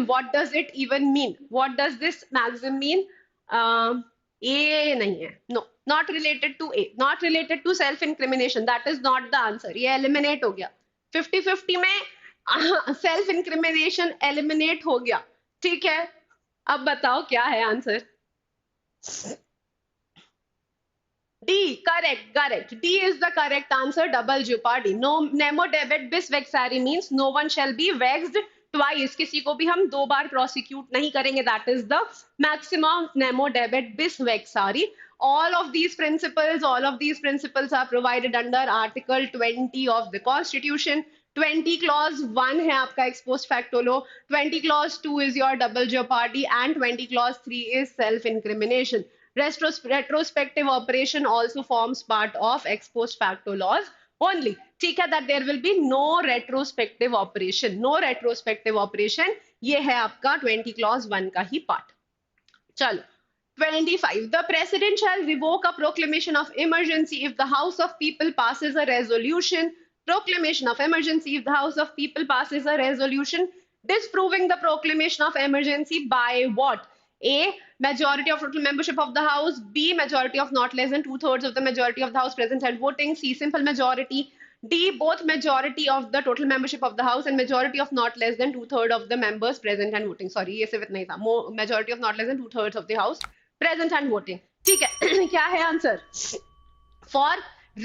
What does it even mean? What does this maxim mean? A नहीं है, no, not related to A, not related to self-incrimination. That is not the answer. ये eliminate हो गया. 50-50 में self-incrimination eliminate हो गया. ठीक है, अब बताओ क्या है answer? D, correct. D is the correct answer, double jeopardy. No, nemo debet bis vexari means no one shall be vexed twice. किसी को भी हम दो बार prosecute नहीं करेंगे. That is the maximum nemo debet bis vexari. All of these principles are provided under Article 20 of the Constitution. 20 clause 1 है आपका ex post facto law, 20 clause 2 is your double jeopardy, and 20 clause 3 is self-incrimination. Retrospective operation also forms part of ex post facto laws only. ठीक है, that there will be no retrospective operation. No retrospective operation. ये है आपका 20 clause 1 का ही part. चलो, 25. The president shall revoke a proclamation of emergency if the House of People passes a resolution. Proclamation of emergency if the House of People passes a resolution disproving the proclamation of emergency by what? A, majority of total membership of the House. B, majority of not less than 2/3 of the majority of the House present and voting. C, simple majority. D, both majority of the total membership of the House and majority of not less than 2/3 of the members present and voting. Sorry, ये सिर्फ नहीं था. Majority of not less than 2/3 of the House present and voting. ठीक है, क्या है answer? For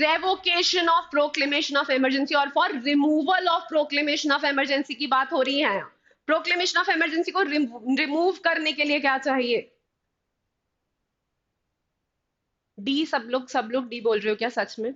revocation of proclamation of emergency और for removal of proclamation of emergency की बात हो रही है. प्रोक्लेमेशन ऑफ इमरजेंसी को रिमूव करने के लिए क्या चाहिए? डी. सब लोग डी बोल रहे हो क्या सच में?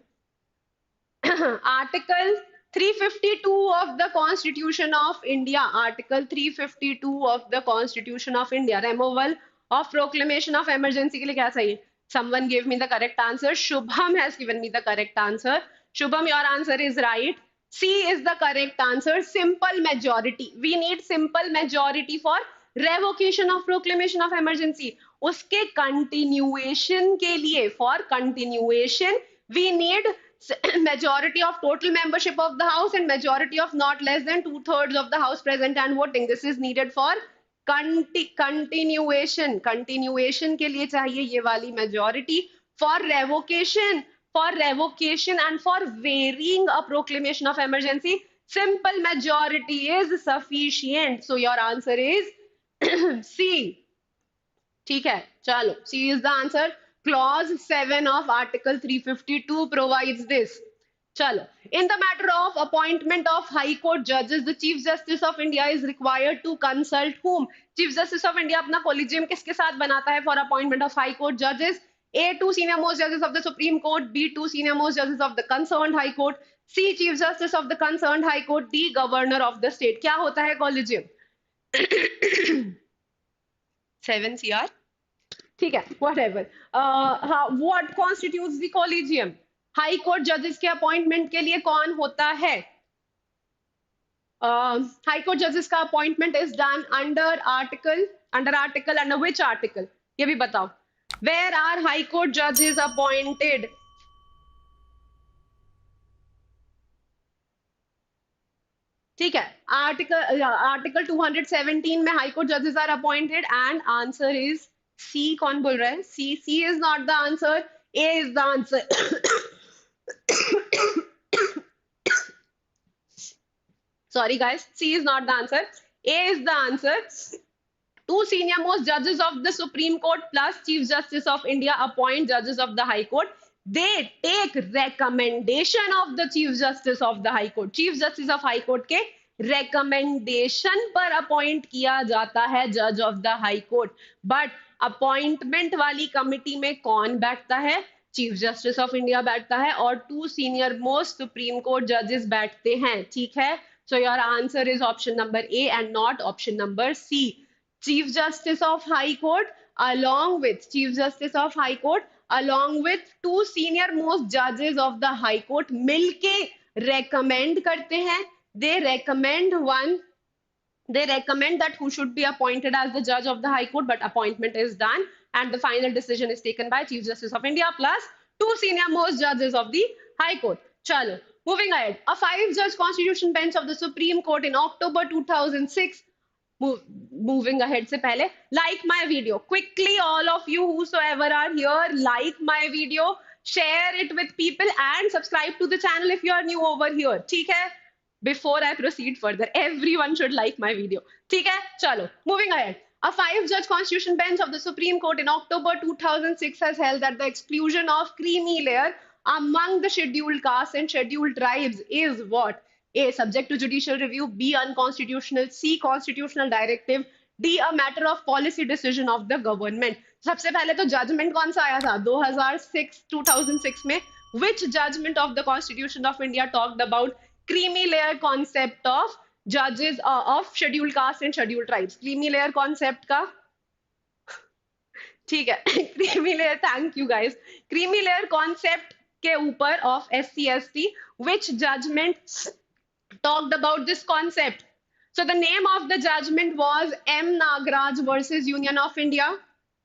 Article 352 of the constitution of India. Article 352 of the constitution of India. Removal of proclamation of emergency के लिए क्या चाहिए? Someone gave me the correct answer. Shubham has given me the correct answer. Shubham, your answer is right. C is the correct answer. Simple majority. We need simple majority for revocation of proclamation of emergency. उसके continuation के लिए, for continuation, we need majority of total membership of the House and majority of not less than 2/3 of the House present and voting. This is needed for continuation के लिए चाहिए ये वाली majority. For revocation and for wearing a proclamation of emergency simple majority is sufficient. So your answer is C. ठीक है, चलो, C is the answer. Clause 7 of Article 352 provides this. चलो, in the matter of appointment of High Court judges, the Chief Justice of India is required to consult whom? Chief Justice of India अपना collegium किसके साथ बनाता है for appointment of High Court judges? A, two senior most judges of the Supreme Court. B, two senior most judges of the concerned High Court. C, Chief Justice of the concerned High Court. D, Governor of the state. क्या होता है collegium? 7 CR. ठीक है, whatever. What constitutes the collegium? High court जजेस के appointment के लिए कौन होता है? हाई कोर्ट जजेस का appointment is done under which article? ये भी बताओ. वेयर आर हाई कोर्ट जजेस अपॉइंटेड? ठीक है, आर्टिकल 217 में हाई कोर्ट जजेस are appointed and answer is C. कौन बोल रहा है? C. C is not the answer, A is the answer. Sorry guys, C is not the answer. A is the answer. Two senior most judges of the Supreme Court plus Chief Justice of India appoint judges of the High Court. They take recommendation of the Chief Justice of the High Court. Chief Justice of High Court के recommendation पर appoint किया जाता है judge of the High Court. But appointment वाली committee में कौन बैठता है? चीफ जस्टिस ऑफ इंडिया बैठता है और two senior most Supreme Court जजेस बैठते हैं. ठीक है, so your answer is option number A and not option number C. Chief justice of high court along with chief justice of high court along with two senior most judges of the high court मिलके recommend करते हैं. they recommend that who should be appointed as the judge of the high court, but appointment is done and the final decision is taken by Chief Justice of India plus two senior most judges of the High Court. Chalo, moving ahead. A 5-judge constitution bench of the Supreme Court in October 2006. Moving ahead se pehle, like my video. Quickly, all of you whosoever are here, like my video, share it with people and subscribe to the channel if you are new over here. ठीक है? Before I proceed further, everyone should like my video. ठीक है? चलो, moving ahead. A 5-judge constitution bench of the Supreme Court in October 2006 has held that the exclusion of creamy layer among the scheduled castes and scheduled tribes is what? A, subject to judicial review. B, unconstitutional. C, constitutional directive. D, a matter of policy decision of the government. सबसे पहले तो judgment कौन सा आया था? 2006 में. Which judgment of the Constitution of India talked about creamy layer concept of judges of scheduled caste and scheduled tribes? creamy layer concept का ठीक है creamy layer, thank you guys. creamy layer concept के ऊपर of SC/ST, which judgment talked about this concept? So the name of the judgment was M. Nagaraj versus Union of India.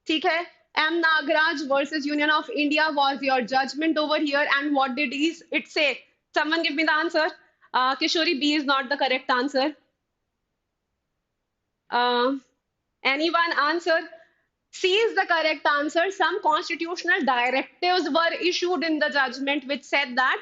ठीक है, M. Nagaraj versus Union of India was your judgment over here, and what did it say? Someone give me the answer. Kishori, B is not the correct answer. Anyone answer? C is the correct answer. Some constitutional directives were issued in the judgment which said that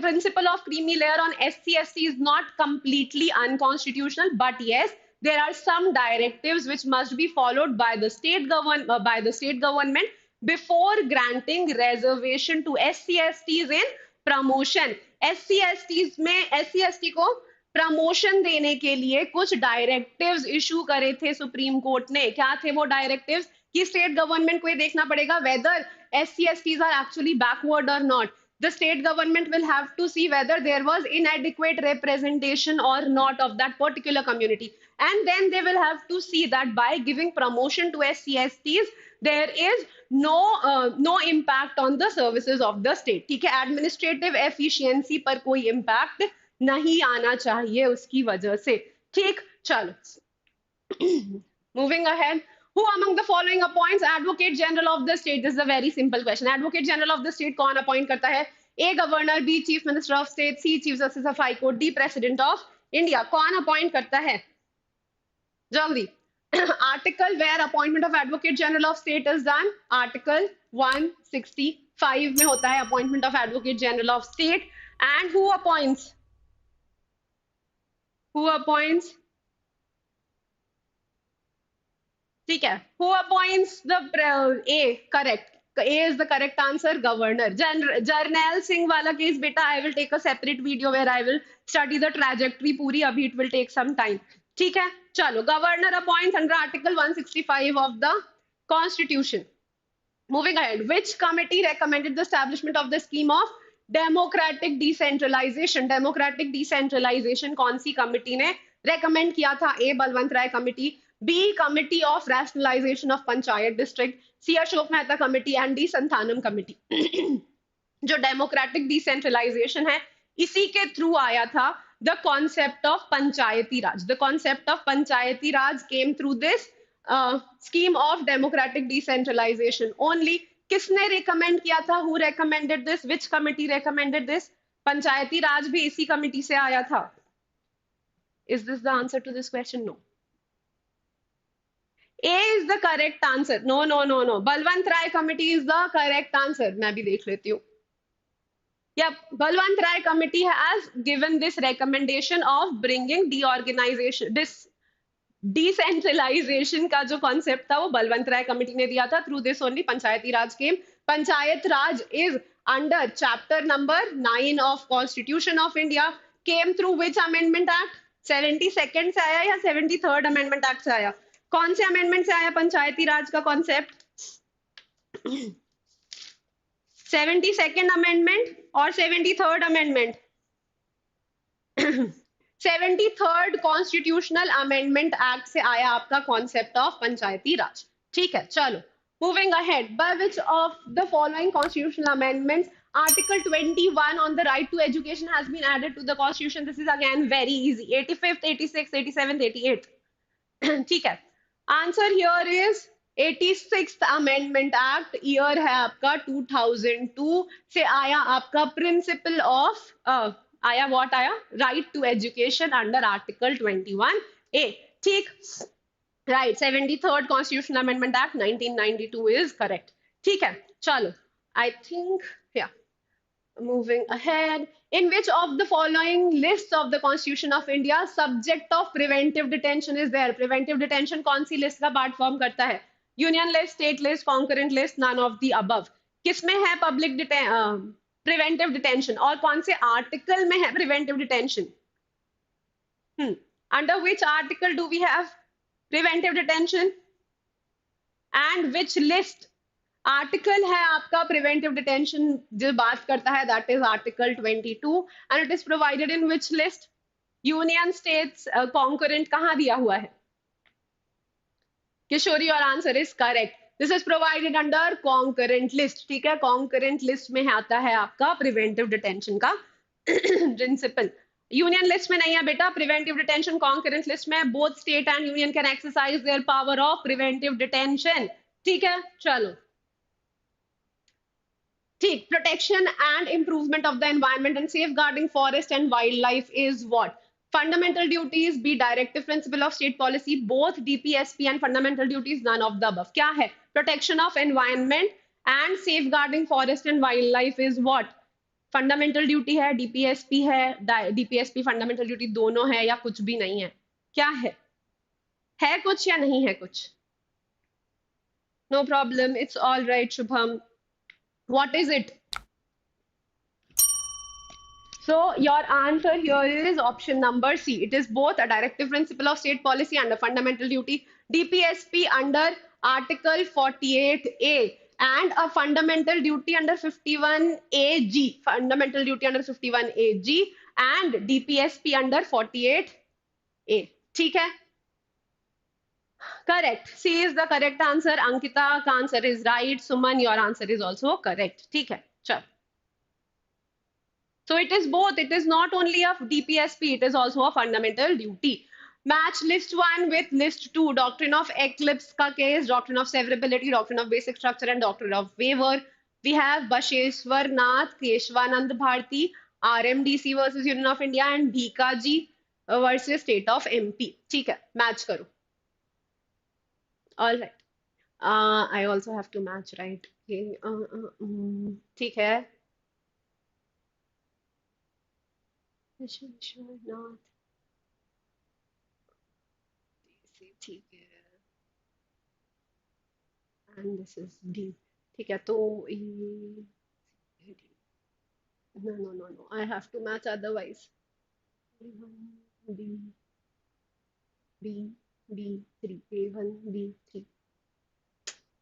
principle of creamy layer on SC/ST is not completely unconstitutional, but yes, there are some directives which must be followed by the state government before granting reservation to SC/STs in promotion. SC/STs में SC/ST को promotion देने के लिए कुछ directives issue करे थे supreme court ने. क्या थे वो डायरेक्टिव्स? कि स्टेट गवर्नमेंट को ये देखना पड़ेगा whether SC/STs are actually backward or not. The state government will have to see whether there was inadequate representation or not of that particular community, and then they will have to see that by giving promotion to SC/STs there is no impact on the services of the state. ठीक है, administrative efficiency पर कोई impact नहीं आना चाहिए उसकी वजह से. ठीक, चलो moving ahead. Who among the following appoints Advocate General of the state? This is a very simple question. Advocate General of the state कौन appoint करता है? A, Governor. B, Chief Minister of State. C, Chief Justice of High Court. D, President of India. कौन appoint करता है? जल्दी article where appointment of advocate general of state is done, article 165 में होता है appointment of advocate general of state and who appoints ठीक है, who appoints the A correct, A is the correct answer, governor. Jarnail Singh वाला case बेटा I will take a separate video where I will study the trajectory पूरी, अभी it will take some time. ठीक है, चलो governor appoints under article 165 of the constitution. Moving ahead, which committee recommended the establishment of the scheme of democratic decentralization? Democratic decentralization कौन सी committee ने recommend किया था? A Balwant Rai committee, B committee of rationalization of panchayat district, C Ashok Mehta committee and D Santhanam committee. जो democratic decentralization है इसी के through आया था the concept of Panchayati Raj. The concept of Panchayati Raj came through this scheme of democratic decentralization only. किसने recommend किया था? Who recommended this? Which committee recommended this? Panchayati Raj भी इसी कमिटी से आया था. Is this the answer to this question? No. A is the correct answer. No, no, no, no. Balwant Rai committee is the correct answer. मैं भी देख लेती हूँ. Yep, Balwant Rai committee has given this recommendation of bringing decentralization का जो concept था वो Balwant Rai committee ने दिया था. Through this only Panchayati Raj came. Panchayat Raj is under chapter number 9 of Constitution of India. Came through which amendment act? 72nd से आया या 73rd amendment act से आया? कौन से अमेंडमेंट से आया पंचायती राज का कॉन्सेप्ट? 72nd अमेंडमेंट और 73rd amendment? 73rd constitutional amendment act से आया आपका कॉन्सेप्ट ऑफ पंचायती राज. ठीक है, चलो moving ahead. By which of the following constitutional amendments Article 21 on the right to education has been added to the constitution? This is again very easy. 85th, 86th, 87th, 88th. ठीक है, answer here is 86th amendment act. Year है आपका 2002 से आया आपका principle of आया what आया? Right to education under article 21A. ठीक, right. 73rd constitutional amendment act 1992 is correct. ठीक है, चलो I think yeah moving ahead, in which of the following lists of the Constitution of India subject of preventive detention is there? Preventive detention कौन सी list का part form करता है? Union list, state list, concurrent list, none of the above. किसमें है public preventive detention और कौन से आर्टिकल में है preventive detention? Under which article do we have preventive detention and which list? Article है आपका प्रिवेंटिव डिटेंशन जो बात करता है that is article 22 and it is provided in which list? Union states concurrent कहाँ दिया हुआ है? Kishori, your answer is correct. This is provided under concurrent list. ठीक है, कॉन्करेंट लिस्ट में आता है आपका प्रिवेंटिव डिटेंशन का प्रिंसिपल. यूनियन लिस्ट में नहीं है बेटा. प्रिवेंटिव डिटेंशन कॉन्करेंट लिस्ट में. Both state and union can exercise their power of preventive detention. ठीक है, चलो ठीक. Protection and improvement of the environment and safeguarding forest and wildlife is what? Fundamental duties, B directive principle of state policy, both DPSP and fundamental duties, none of the above. क्या है? Protection of environment and safeguarding forest and wildlife is what? Fundamental duty है, DPSP है. DPSP fundamental duty दोनों है या कुछ भी नहीं है? क्या है कुछ या नहीं है कुछ? No problem, it's all right. Shubham, what is it? So your answer here is option number C. It is both a directive principle of state policy and a fundamental duty. DPSP under article 48A and a fundamental duty under 51AG. Fundamental duty under 51AG and DPSP under 48A. ठीक है, correct. C is the correct answer. Ankita का answer is right. Suman, your answer is also correct. ठीक है, चल. So it is both. It is not only a DPSP. It is also a fundamental duty. Match list 1 with list 2. Doctrine of eclipse का case, doctrine of severability, doctrine of basic structure and doctrine of waiver. We have Basheshwar Nath, Keshwanand Bharti, RMDC versus Union of India and Bhika ji versus State of MP. ठीक है, match करो. All right. I also have to match, right? Okay. ठीक है. Not. ठीक है. And this is D. ठीक है तो ये. No. I have to match otherwise. B, B3, A1, B3.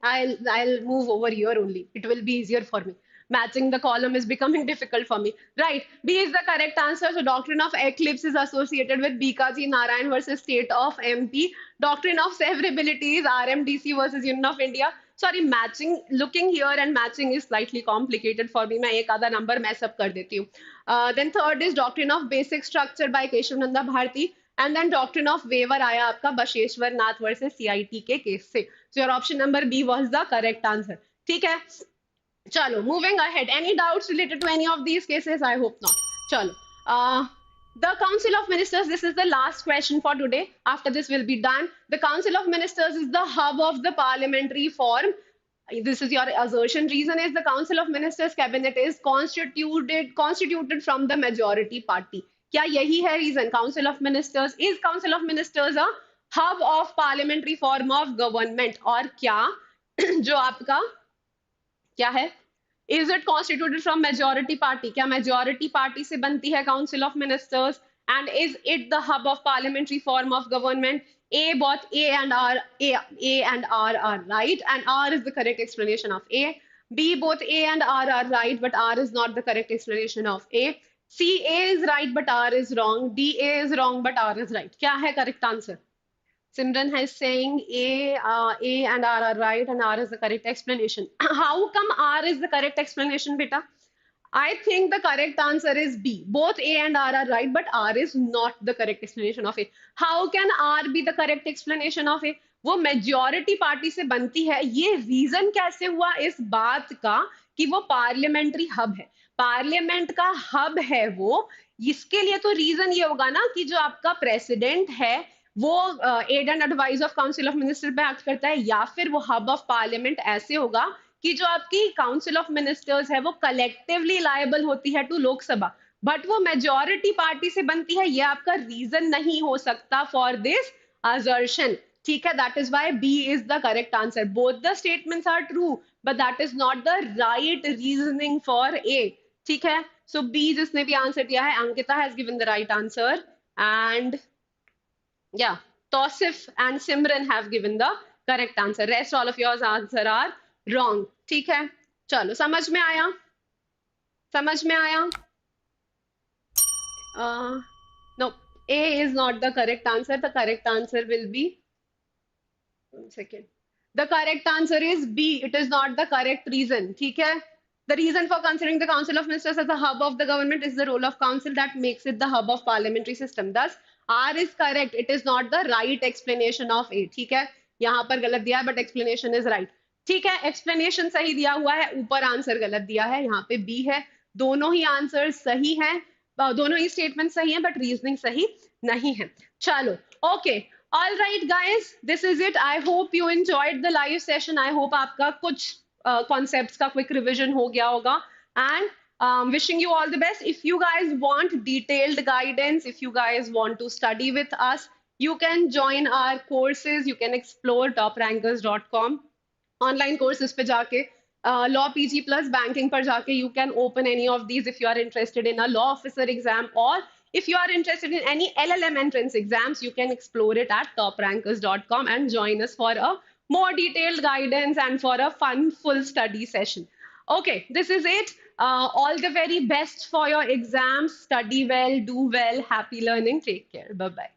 I'll move over here only. It will be easier for me. Matching the column is becoming difficult for me. Right. B is the correct answer. So doctrine of eclipse is associated with Bikaji Narayan versus State of MP. Doctrine of severability is RMDC versus Union of India. Sorry, matching, looking here and matching is slightly complicated for me. मैं एक आधा number mess up कर देती हूँ. Then third is doctrine of basic structure by Keshavananda Bharati. And then doctrine of waiver आया आपका बशेश्वर नाथ versus CIT के case से. So your option number B was the correct answer. ठीक है. Chalo, moving ahead. Any doubts related to any of these cases? I hope not. Chalo. The Council of Ministers, this is the last question for today. After this will be done. The Council of Ministers is the hub of the parliamentary form. This is your assertion. Reason is the Council of Ministers cabinet is constituted from the majority party. क्या यही है reason? Council of Ministers is Council of Ministers a hub of parliamentary form of government और क्या जो आपका क्या है is it constituted from majority party क्या मेजोरिटी पार्टी से बनती है council of ministers and is it the hub of parliamentary form of government A both A and R are right and R is the correct explanation of A. B both A and R are right but R is not the correct explanation of A. C A is right but R is wrong. D A is wrong but R is right. क्या है correct answer? Simran is saying A and R are right and R is the correct explanation. How come R is the correct explanation, beta? I think the correct answer is B. Both A and R are right, but R is not the correct explanation of A. How can R be the correct explanation of A? वो majority party से बनती है ये reason कैसे हुआ इस बात का कि वो पार्लियामेंट्री हब है पार्लियामेंट का हब है वो इसके लिए तो रीजन ये होगा ना कि जो आपका प्रेसिडेंट है वो aid and advice of council of minister पे एक्ट करता है या फिर वो हब ऑफ पार्लियामेंट ऐसे होगा कि जो आपकी काउंसिल ऑफ मिनिस्टर्स है वो कलेक्टिवली लायबल होती है टू लोकसभा बट वो मेजोरिटी पार्टी से बनती है ये आपका रीजन नहीं हो सकता फॉर दिस assertion ठीक है that is why B is the correct answer both the statements are true but that is not the right reasoning for A ठीक है सो बी जिसने भी आंसर दिया है Ankita has given the right answer and yeah, Tosif and Simran have given the correct answer. Rest all of yours answer are wrong. ठीक है चलो समझ में आया समझ में आया no A is not the correct answer. The correct answer will be 1 second. The correct answer is B. It is not the correct reason. ठीक है The reason for considering the Council of Ministers as the hub of the government is the role of council that makes it the hub of parliamentary system. Thus, R is correct. It is not the right explanation of A. ठीक है यहाँ पर गलत दिया है but explanation is right. ठीक है explanation सही दिया हुआ है ऊपर आंसर गलत दिया है यहाँ पे B है दोनों ही आंसर सही हैं दोनों ही स्टेटमेंट सही हैं बट रीजनिंग सही नहीं है चलो okay All right, guys, this is it. I hope you enjoyed the live session. I hope आपका कुछ concepts का quick revision हो गया होगा. And wishing you all the best. If you guys want detailed guidance, if you guys want to study with us, you can join our courses. You can explore toprankers.com. Online courses पे जाके law PG plus banking पर जाके you can open any of these if you are interested in a law officer exam or if you are interested in any LLM entrance exams, you can explore it at toprankers.com and join us for a more detailed guidance and for a fun full study session. Okay, this is it. All the very best for your exams. Study well, do well, happy learning. Take care. Bye-bye.